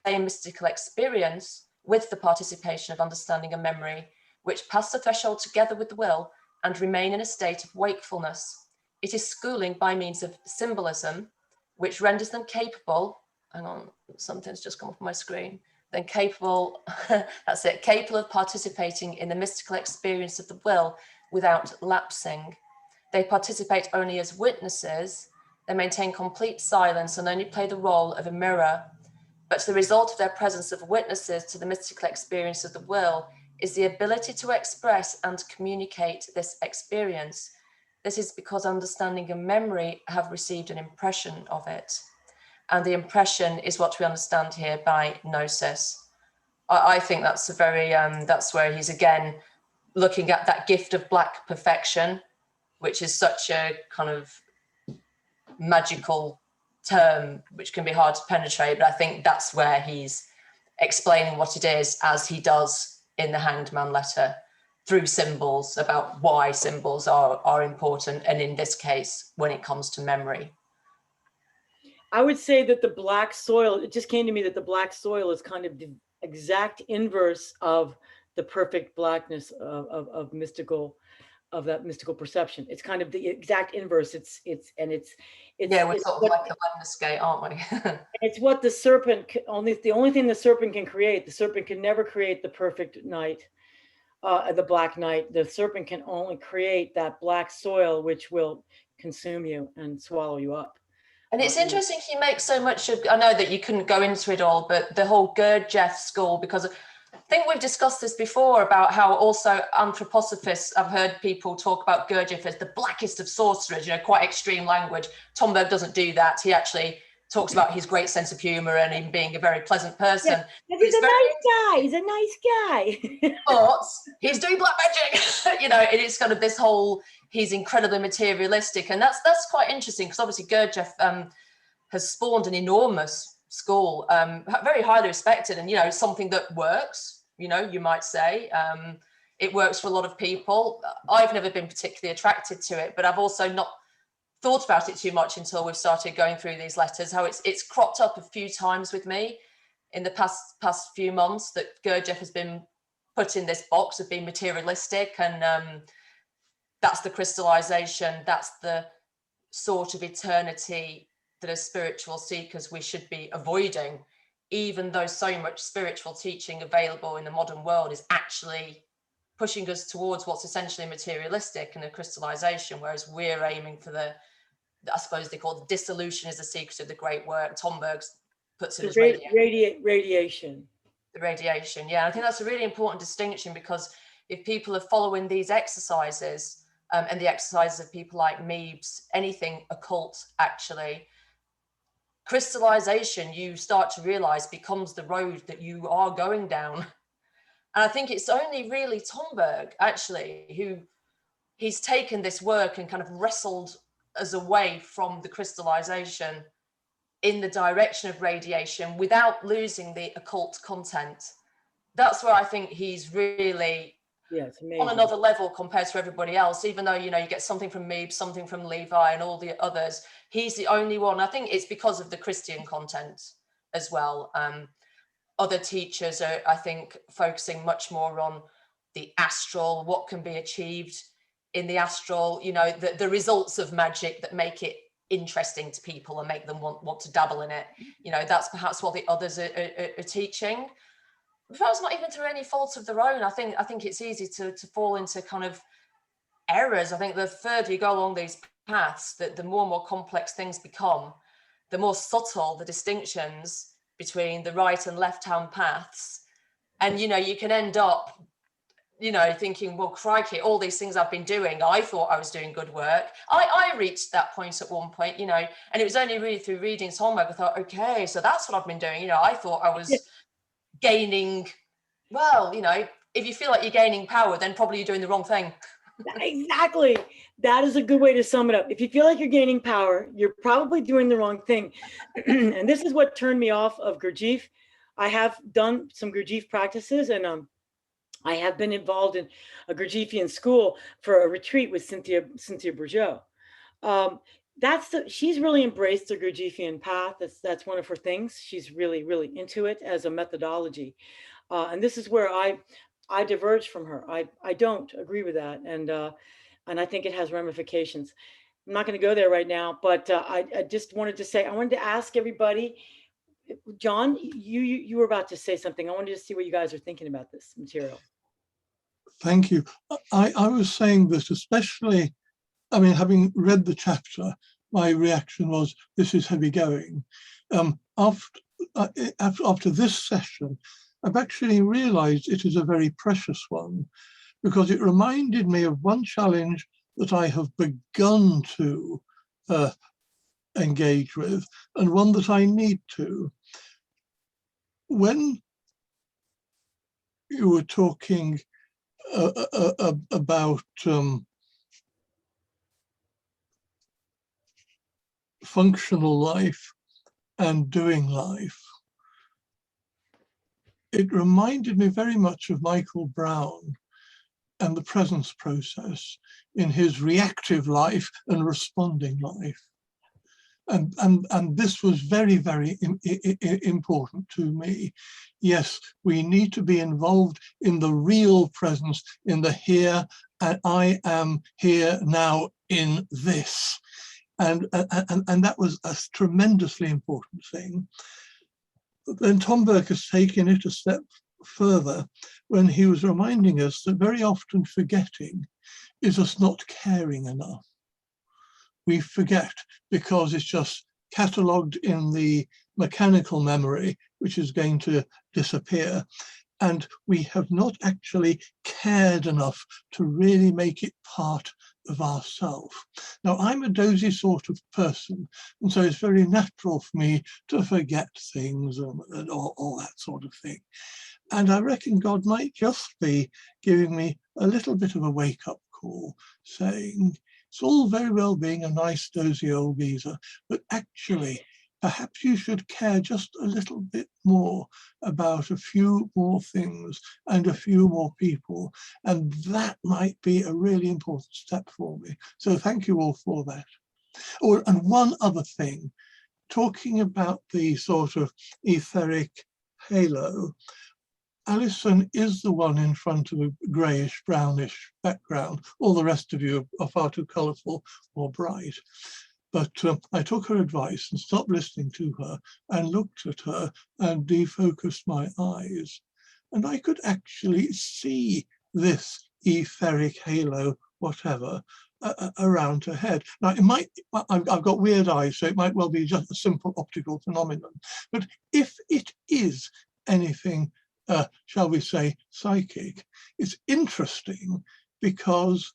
mystical experience with the participation of understanding and memory, which pass the threshold together with the will and remain in a state of wakefulness. It is schooling by means of symbolism, which renders them capable, hang on, something's just come off my screen, then capable, that's it, capable of participating in the mystical experience of the will without lapsing. They participate only as witnesses, they maintain complete silence and only play the role of a mirror. But the result of their presence of witnesses to the mystical experience of the will is the ability to express and communicate this experience. This is because understanding and memory have received an impression of it. And the impression is what we understand here by gnosis. I think that's a very, that's where he's again looking at that gift of black perfection, which is such a kind of magical term, which can be hard to penetrate. But I think that's where he's explaining what it is, as he does in the Hanged Man letter, through symbols, about why symbols are important. And in this case, when it comes to memory. I would say that the black soil, it just came to me that the black soil is kind of the exact inverse of the perfect blackness of mystical, of that mystical perception. It's kind of the exact inverse. It's yeah, we're sort of like a lemniscate, aren't we? It's what the serpent the only thing the serpent can create. The serpent can never create the perfect night, the black night. The serpent can only create that black soil, which will consume you and swallow you up. And it's interesting he makes so much of, I know that you couldn't go into it all, but the whole Gurdjieff school, because think we've discussed this before about how also anthroposophists, I've heard people talk about Gurdjieff as the blackest of sorcerers, you know, quite extreme language. Tomberg doesn't do that. He actually talks about his great sense of humor and him being a very pleasant person. Yeah, he's a nice guy. He's a nice guy. But he's doing black magic, you know, and it's kind of this whole, he's incredibly materialistic. And that's quite interesting because obviously Gurdjieff has spawned an enormous school, very highly respected, and, you know, something that works, you know, you might say. It works for a lot of people. I've never been particularly attracted to it, but I've also not thought about it too much until we've started going through these letters, how it's cropped up a few times with me in the past few months, that Gurdjieff has been put in this box of being materialistic, and that's the crystallization, that's the sort of eternity that as spiritual seekers we should be avoiding, even though so much spiritual teaching available in the modern world is actually pushing us towards what's essentially materialistic and the crystallization, whereas we're aiming for the, I suppose they call it, dissolution is the secret of the great work. Tomberg puts it as radiation. The radiation, yeah. I think that's a really important distinction, because if people are following these exercises and the exercises of people like Meebs, anything occult actually, crystallization, you start to realize, becomes the road that you are going down. And I think it's only really Tomberg actually who, he's taken this work and kind of wrestled us away from the crystallization in the direction of radiation without losing the occult content. That's where I think he's really on another level compared to everybody else, even though, you know, you get something from Meeb, something from Levi and all the others. He's the only one. I think it's because of the Christian content as well. Other teachers are, I think, focusing much more on the astral, what can be achieved in the astral, you know, the results of magic that make it interesting to people and make them want to dabble in it. You know, that's perhaps what the others are teaching. Perhaps not even through any fault of their own. I think it's easy to fall into kind of errors. I think the further you go along these paths, the more and more complex things become, the more subtle the distinctions between the right and left-hand paths. And, you know, you can end up, you know, thinking, well, crikey, all these things I've been doing, I thought I was doing good work. I reached that point at one point, you know, and it was only really through reading Tomberg I thought, okay, so that's what I've been doing. You know, I thought I was gaining, well, you know, if you feel like you're gaining power, then probably you're doing the wrong thing. Exactly. That is a good way to sum it up. If you feel like you're gaining power, you're probably doing the wrong thing. And this is what turned me off of Gurdjieff. I have done some Gurdjieff practices, and I have been involved in a Gurdjieffian school for a retreat with Cynthia Bourgeot. She's really embraced the Gurdjieffian path. That's one of her things. She's really, really into it as a methodology. And this is where I diverge from her. I don't agree with that. And I think it has ramifications. I'm not going to go there right now, but I just wanted to say, I wanted to ask everybody, John, you were about to say something. I wanted to see what you guys are thinking about this material. Thank you. I was saying that, especially, I mean, having read the chapter, my reaction was, this is heavy going. After this session, I've actually realized it is a very precious one, because it reminded me of one challenge that I have begun to engage with, and one that I need to. When you were talking about functional life and doing life, it reminded me very much of Michael Brown and the presence process in his reactive life and responding life. And this was very, very important to me. Yes, we need to be involved in the real presence, in the here, and I am here now in this. And that was a tremendously important thing. Then Tomberg has taken it a step further when he was reminding us that very often forgetting is us not caring enough. We forget because it's just catalogued in the mechanical memory, which is going to disappear. And we have not actually cared enough to really make it part of ourself. Now, I'm a dozy sort of person, and so it's very natural for me to forget things and all that sort of thing. And I reckon God might just be giving me a little bit of a wake-up call, saying, it's all very well being a nice, dozy old geezer, but actually, perhaps you should care just a little bit more about a few more things and a few more people. And that might be a really important step for me. So thank you all for that. Oh, and one other thing, talking about the sort of etheric halo, Alison is the one in front of a greyish, brownish background. All the rest of you are far too colourful or bright. But I took her advice and stopped listening to her and looked at her and defocused my eyes. And I could actually see this etheric halo, whatever, around her head. Now, it might, I've got weird eyes, so it might well be just a simple optical phenomenon. But if it is anything, shall we say, psychic, it's interesting because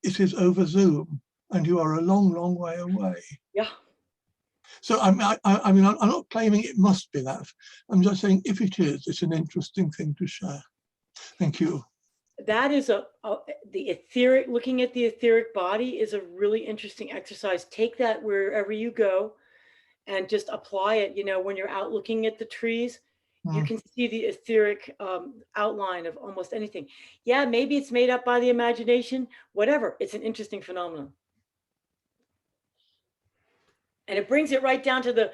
it is over Zoom. And you are a long, long way away. Yeah. So I mean, I'm not claiming it must be that. I'm just saying if it is, it's an interesting thing to share. Thank you. That is the etheric, looking at the etheric body is a really interesting exercise. Take that wherever you go and just apply it. You know, when you're out looking at the trees, you can see the etheric outline of almost anything. Yeah, maybe it's made up by the imagination, whatever. It's an interesting phenomenon. And it brings it right down to the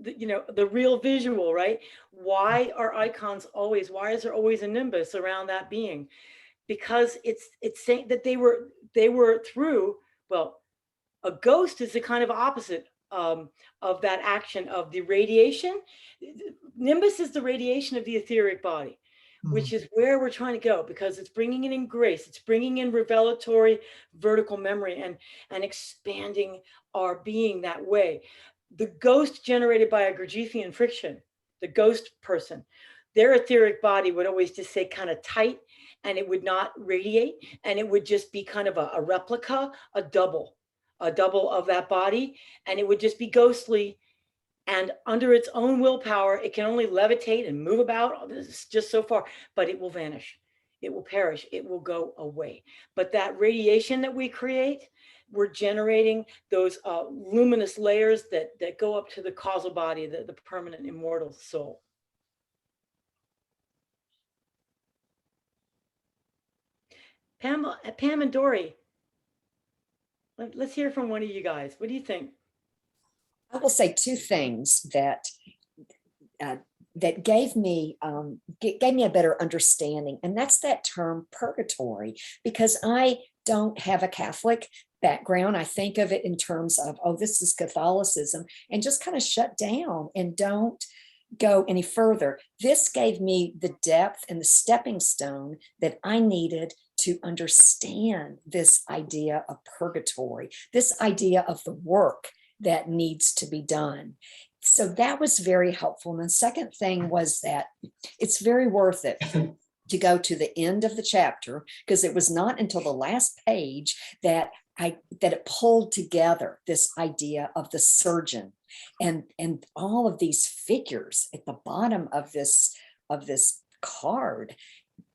you know, the real visual, right? Why are icons always, why is there always a nimbus around that being? Because it's saying that they were through, well, a ghost is the kind of opposite of that action of the radiation. Nimbus is the radiation of the etheric body, which is where we're trying to go, because it's bringing it in grace. It's bringing in revelatory vertical memory and expanding our being that way. The ghost generated by a Gurdjieffian friction, the ghost person, their etheric body would always just stay kind of tight, and it would not radiate, and it would just be kind of a replica, a double of that body, and it would just be ghostly. And under its own willpower, it can only levitate and move about just so far, but it will vanish. It will perish. It will go away. But that radiation that we create, we're generating those luminous layers that go up to the causal body, the permanent immortal soul. Pam and Dory, let's hear from one of you guys. What do you think? I will say two things that that gave me a better understanding, and that's that term purgatory, because I don't have a Catholic background. I think of it in terms of, oh, this is Catholicism, and just kind of shut down and don't go any further. This gave me the depth and the stepping stone that I needed to understand this idea of purgatory, this idea of the work that needs to be done. So that was very helpful. And the second thing was that it's very worth it to go to the end of the chapter, because it was not until the last page that it pulled together this idea of the surgeon and all of these figures at the bottom of this card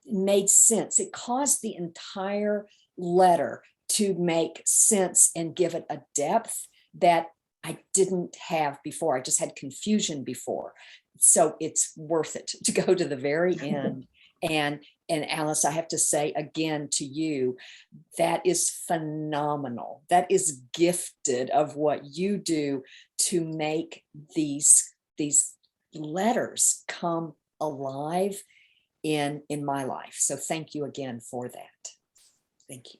made sense. It caused the entire letter to make sense and give it a depth that I didn't have before. I just had confusion before. So it's worth it to go to the very end. And Alice, I have to say again to you, that is phenomenal. That is gifted of what you do to make these letters come alive in my life. So thank you again for that. Thank you.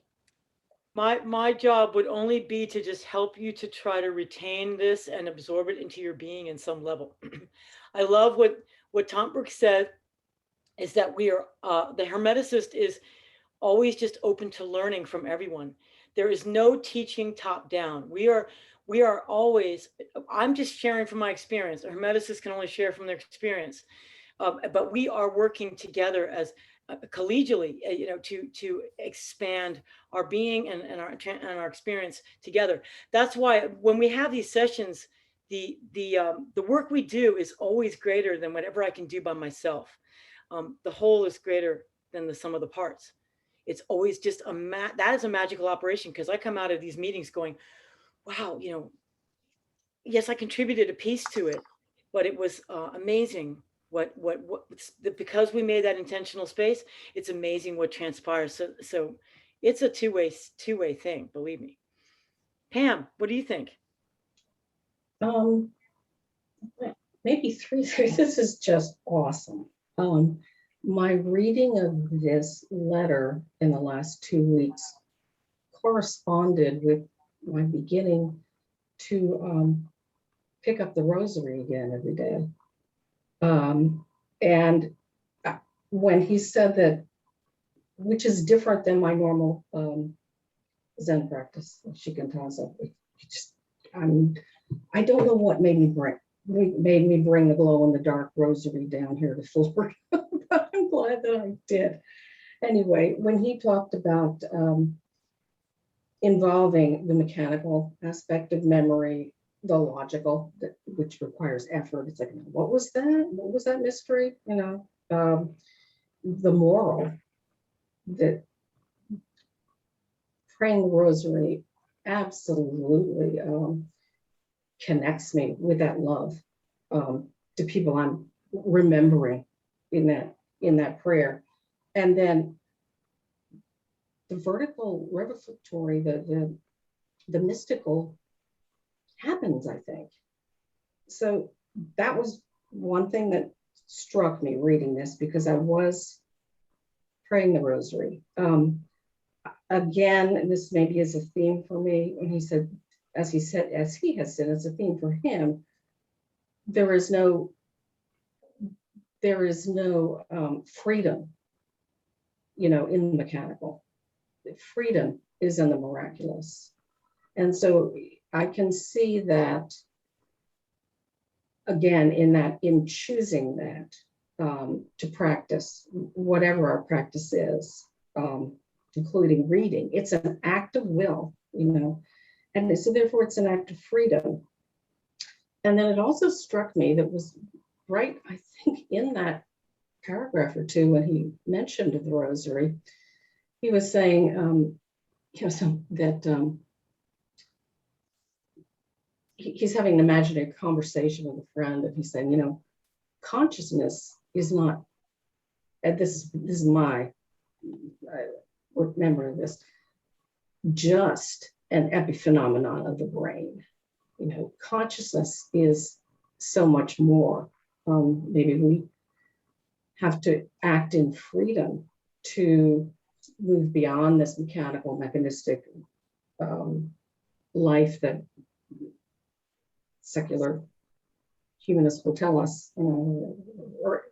My job would only be to just help you to try to retain this and absorb it into your being in some level. I love what Tomberg said, is that we are, the Hermeticist is always just open to learning from everyone. There is no teaching top down. We are always, I'm just sharing from my experience. A Hermeticist can only share from their experience. but we are working together as collegially, to expand our being and our experience together. That's why when we have these sessions, the work we do is always greater than whatever I can do by myself. The whole is greater than the sum of the parts. It's always just that is a magical operation, because I come out of these meetings going, wow, yes, I contributed a piece to it, but it was amazing because we made that intentional space. It's amazing what transpires. So it's a two-way thing, believe me. Pam, what do you think? Maybe three. This is just awesome. My reading of this letter in the last 2 weeks corresponded with my beginning to pick up the rosary again every day. And when he said that, which is different than my normal Zen practice, shikantaza, I don't know what made me bring the glow in the dark rosary down here to Florida, but I'm glad that I did. Anyway, when he talked about involving the mechanical aspect of memory, the logical, which requires effort, it's like, what was that? What was that mystery? The moral, that praying the rosary absolutely connects me with that love to people I'm remembering in that prayer. And then the vertical revelatory, the mystical happens, I think. So that was one thing that struck me reading this, because I was praying the rosary. Again, this maybe is a theme for me, when he said, as he has said, it's a theme for him. There is no freedom, in the mechanical. Freedom is in the miraculous. And so I can see that, again, in choosing that, to practice whatever our practice is, including reading. It's an act of will, and so therefore it's an act of freedom. And then it also struck me that was right, I think, in that paragraph or two when he mentioned the rosary, he was saying, that he's having an imaginary conversation with a friend, and he's saying, consciousness is not, and this is my remember this, just an epiphenomenon of the brain. Consciousness is so much more. Maybe we have to act in freedom to move beyond this mechanical, mechanistic life that secular humanists will tell us, or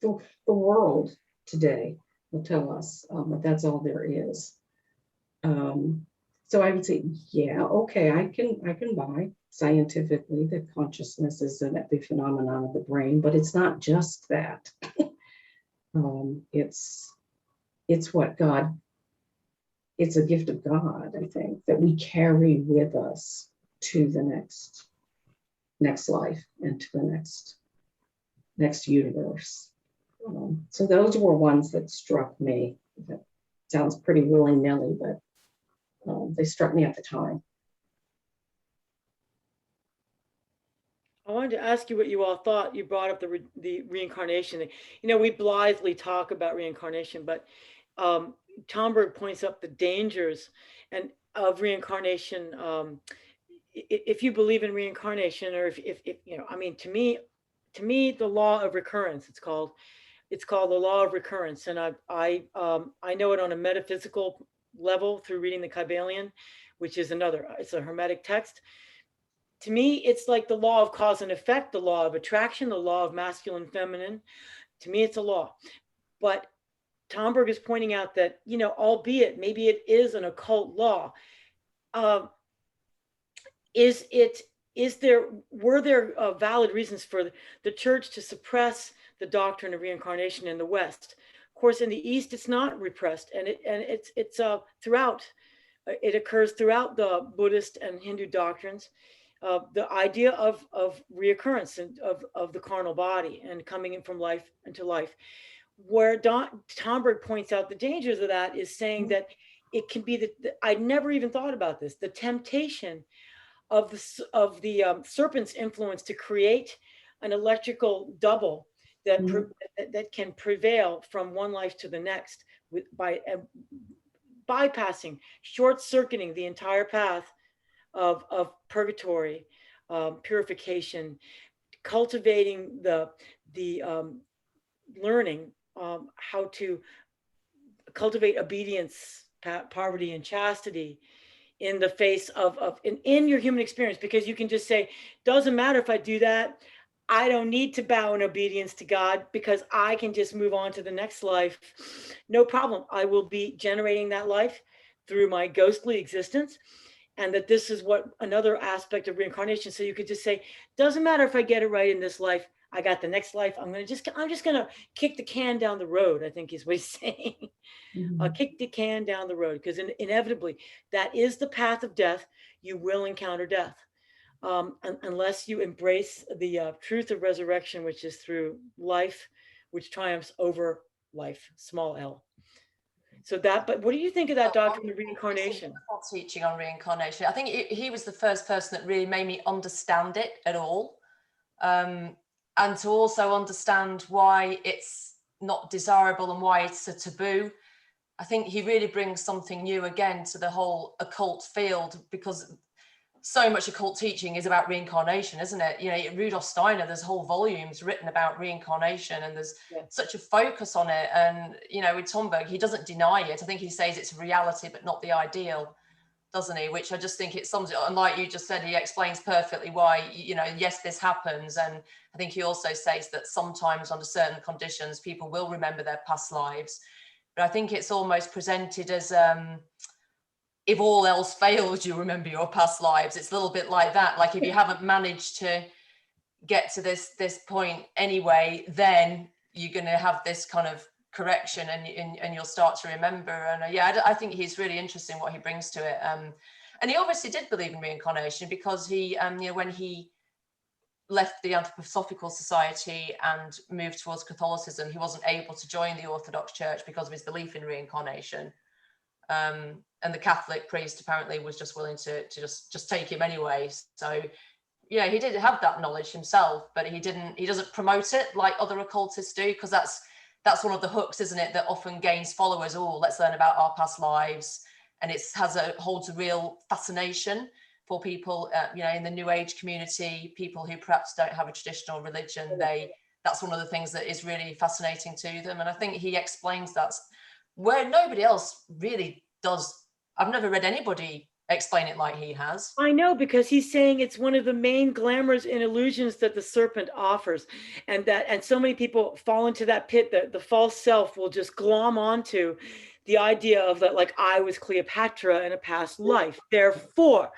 the world today will tell us that that's all there is. So I would say, yeah, okay, I can buy scientifically that consciousness is an epiphenomenon of the brain, but it's not just that. It's what God, it's a gift of God, I think, that we carry with us to the next life and to the next universe. So those were ones that struck me. That sounds pretty willy-nilly, but they struck me at the time. I wanted to ask you what you all thought. You brought up the reincarnation. We blithely talk about reincarnation, but Tomberg points up the dangers of reincarnation. If you believe in reincarnation, or if to me, the law of recurrence, it's called the law of recurrence, and I know it on a metaphysical level through reading the Kybalion, which is it's a Hermetic text. To me, it's like the law of cause and effect, the law of attraction, the law of masculine, feminine. To me, it's a law. But Tomberg is pointing out that, albeit maybe it is an occult law, were there valid reasons for the church to suppress the doctrine of reincarnation in the West. Of course, in the East, it's not repressed, and it's throughout. It occurs throughout the Buddhist and Hindu doctrines. The idea of reoccurrence and of the carnal body and coming in from life into life. Where Tomberg points out the dangers of that is saying that it can be I never even thought about this, the temptation of the serpent's influence to create an electrical double that that can prevail from one life to the next by bypassing, short-circuiting the entire path of purgatory, purification, cultivating the learning how to cultivate obedience, poverty, and chastity in the face of in your human experience, because you can just say, doesn't matter if I do that. I don't need to bow in obedience to God because I can just move on to the next life. No problem. I will be generating that life through my ghostly existence. And that this is what another aspect of reincarnation. So you could just say, doesn't matter if I get it right in this life, I got the next life. I'm just gonna kick the can down the road, I think is what he's saying. Kick the can down the road, because inevitably that is the path of death. You will encounter death. Unless you embrace the truth of resurrection, which is through life, which triumphs over life, small l. So that, but what do you think of that doctrine of reincarnation? Teaching on reincarnation. I think he was the first person that really made me understand it at all. And to also understand why it's not desirable and why it's a taboo. I think he really brings something new again to the whole occult field, because so much occult teaching is about reincarnation, isn't it? You know, Rudolf Steiner, there's whole volumes written about reincarnation, and there's such a focus on it. And, you know, with Tomberg, he doesn't deny it. I think he says it's reality, but not the ideal, doesn't he? Which I just think it sums it up. And like you just said, he explains perfectly why, you know, yes, this happens. And I think he also says that sometimes under certain conditions, people will remember their past lives. But I think it's almost presented as, if all else fails, you remember your past lives. It's a little bit like that. Like if you haven't managed to get to this point anyway, then you're going to have this kind of correction, and you'll start to remember. And I think he's really interesting what he brings to it. And he obviously did believe in reincarnation, because he, you know, when he left the Anthroposophical Society and moved towards Catholicism, he wasn't able to join the Orthodox Church because of his belief in reincarnation. And the Catholic priest apparently was just willing to just take him anyway. So yeah, he did have that knowledge himself, but he doesn't promote it like other occultists do, because that's one of the hooks, isn't it, that often gains followers. Oh, let's learn about our past lives. And it holds a real fascination for people, you know, in the New Age community, people who perhaps don't have a traditional religion. That's one of the things that is really fascinating to them. And I think he explains that where nobody else really does. I've never read anybody explain it like he has. I know, because he's saying it's one of the main glamours and illusions that the serpent offers, and so many people fall into that pit that the false self will just glom onto the idea of that, like, I was Cleopatra in a past life, therefore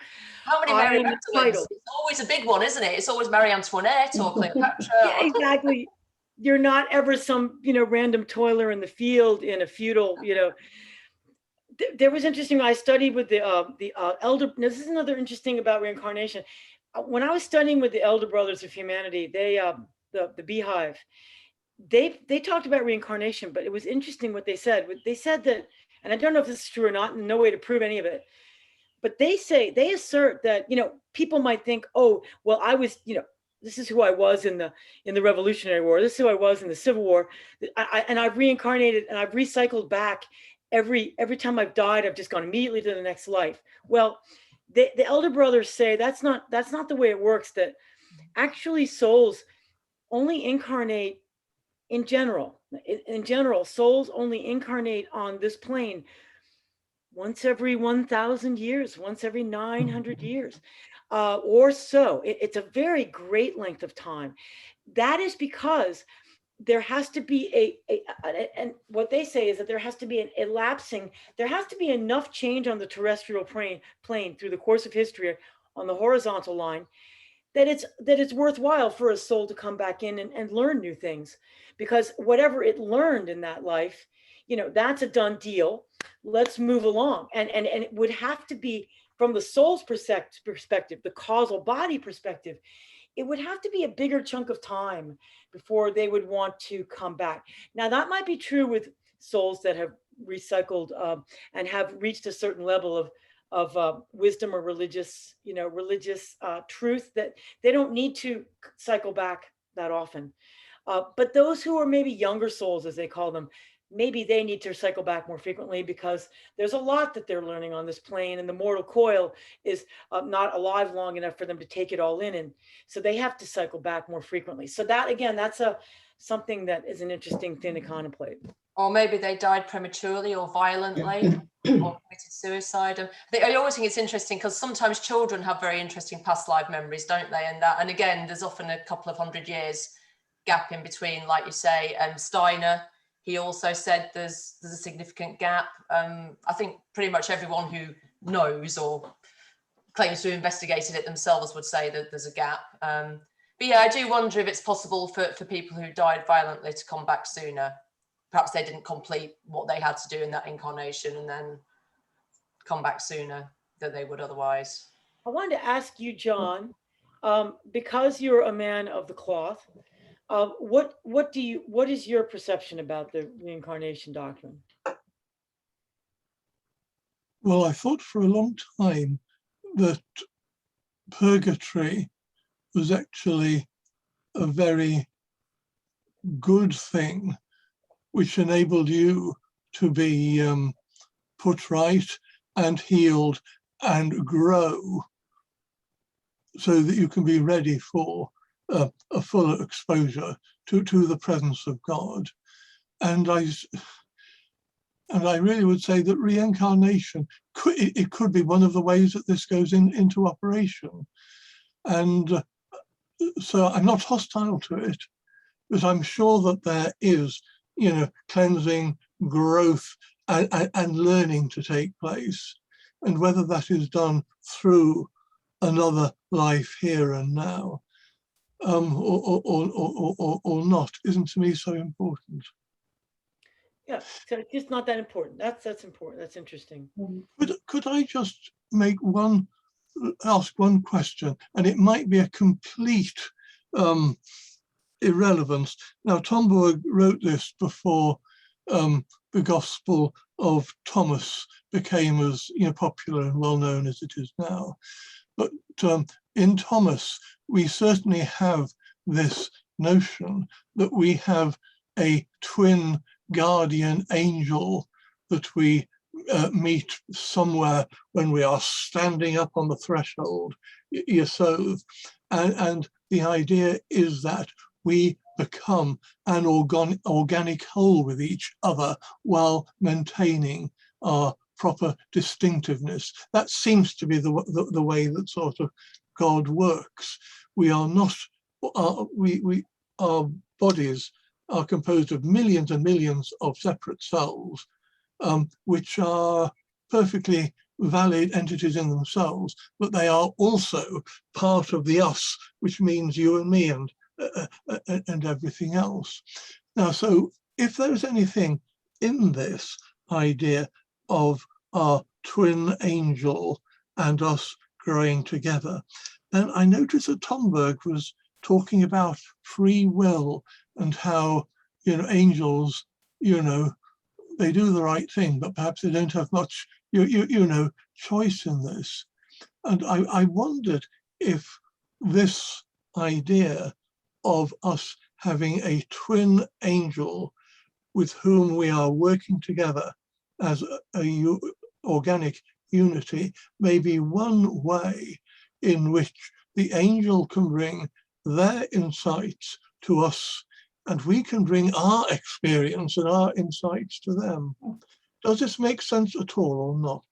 how many Mary Magdalenes? It's always a big one, isn't it? It's always Marie Antoinette or Cleopatra. Yeah, exactly. You're not ever some, you know, random toiler in the field in a feudal, you know. There was interesting. I studied with the elder. This is another interesting about reincarnation. When I was studying with the Elder Brothers of Humanity, they the Beehive, they talked about reincarnation, but it was interesting what they said. They said that, and I don't know if this is true or not, no way to prove any of it, but they assert that, you know, people might think, oh, well, I was, you know, this is who I was in the Revolutionary War. This is who I was in the Civil War. And I've reincarnated and I've recycled back. Every time I've died, I've just gone immediately to the next life. Well, the Elder Brothers say that's not the way it works. That actually souls only incarnate in general. In general, souls only incarnate on this plane once every 1,000 years, once every 900 years, or so. It's a very great length of time. That is because there has to be and what they say is that there has to be an elapsing, there has to be enough change on the terrestrial plane through the course of history on the horizontal line that it's worthwhile for a soul to come back in and learn new things, because whatever it learned in that life, that's a done deal. Let's move along. And it would have to be from the soul's perspective, the causal body perspective, it would have to be a bigger chunk of time before they would want to come back. Now, that might be true with souls that have recycled and have reached a certain level of wisdom or religious truth, that they don't need to cycle back that often. But those who are maybe younger souls, as they call them, maybe they need to cycle back more frequently, because there's a lot that they're learning on this plane, and the mortal coil is not alive long enough for them to take it all in, and so they have to cycle back more frequently. So that, again, that's something that is an interesting thing to contemplate. Or maybe they died prematurely or violently or committed suicide. I always think it's interesting, because sometimes children have very interesting past life memories, don't they? And again, there's often a couple of 100 years gap in between, like you say. And Steiner, he also said there's a significant gap. I think pretty much everyone who knows or claims to have investigated it themselves would say that there's a gap. But yeah, I do wonder if it's possible for people who died violently to come back sooner. Perhaps they didn't complete what they had to do in that incarnation and then come back sooner than they would otherwise. I wanted to ask you, John, because you're a man of the cloth, what is your perception about the reincarnation doctrine? Well, I thought for a long time that purgatory was actually a very good thing, which enabled you to be put right and healed and grow, so that you can be ready for a fuller exposure to the presence of God. And I really would say that reincarnation could be one of the ways that this goes into operation. And so I'm not hostile to it, but I'm sure that there is, cleansing, growth, and learning to take place. And whether that is done through another life here and now, or not, isn't to me so important. Yeah, so it's just not that important. That's important. That's interesting. Could I just ask one question, and it might be a complete irrelevance. Now, Tomberg wrote this before the Gospel of Thomas became as popular and well known as it is now. But in Thomas, we certainly have this notion that we have a twin guardian angel that we meet somewhere when we are standing up on the threshold, Yesod. And the idea is that we become an organic whole with each other while maintaining our proper distinctiveness. That seems to be the way that sort of God works. We are not, our bodies are composed of millions and millions of separate cells, which are perfectly valid entities in themselves, but they are also part of the us, which means you and me and everything else. Now, so if there's anything in this idea of our twin angel and us growing together, then I noticed that Tomberg was talking about free will and how, angels, they do the right thing, but perhaps they don't have much, choice in this. And I wondered if this idea of us having a twin angel with whom we are working together as a organic unity may be one way in which the angel can bring their insights to us, and we can bring our experience and our insights to them. Does this make sense at all or not?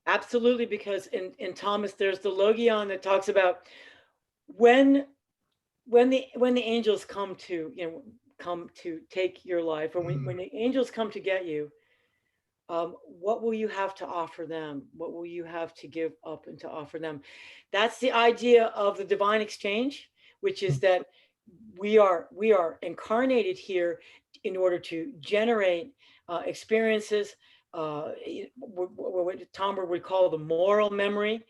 Absolutely, because in Thomas, there's the logion that talks about when the angels come to take your life, or when the angels come to get you, what will you have to offer them? What will you have to give up and to offer them? That's the idea of the divine exchange, which is that we are incarnated here in order to generate experiences, what Tomberg would call the moral memory,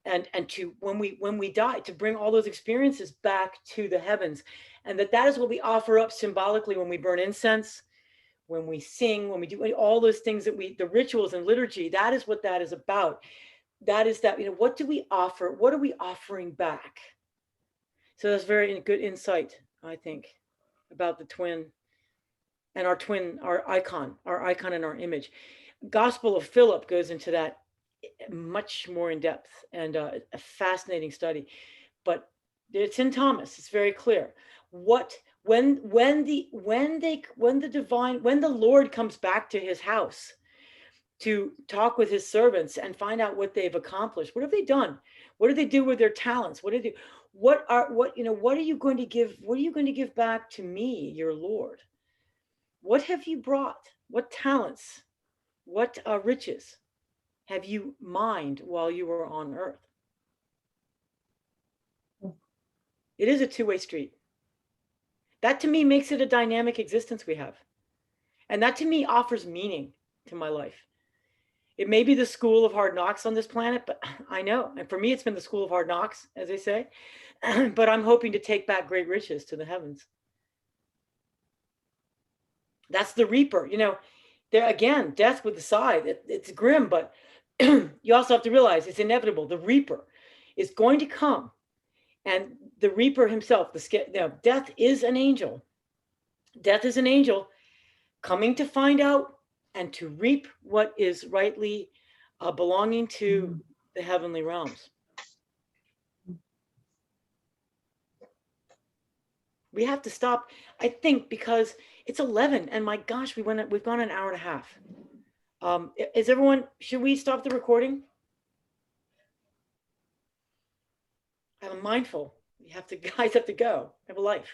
and to when we die, to bring all those experiences back to the heavens, and that is what we offer up symbolically when we burn incense, when we sing, when we do all those things that the rituals and liturgy. That is what that is about. That is that, what do we offer? What are we offering back? So that's very good insight, I think, about the twin and our twin, our icon and our image. Gospel of Philip goes into that much more in depth, and a fascinating study. But it's in Thomas. It's very clear when the Lord comes back to his house to talk with his servants and find out what they've accomplished. What have they done? What do they do with their talents? What are you going to give? What are you going to give back to me, your Lord? What have you brought? What talents? What riches have you mined while you were on earth? It is a two-way street. That to me makes it a dynamic existence we have. And that to me offers meaning to my life. It may be the school of hard knocks on this planet, but I know. And for me, it's been the school of hard knocks, as they say. But I'm hoping to take back great riches to the heavens. That's the reaper. There again, death with the scythe. It's grim, but you also have to realize it's inevitable. The reaper is going to come. And the reaper himself, death is an angel. Death is an angel coming to find out and to reap what is rightly belonging to the heavenly realms. We have to stop, I think, because it's 11, and my gosh, we've gone an hour and a half. Is everyone? Should we stop the recording? I'm mindful. Guys have to go. I have a life.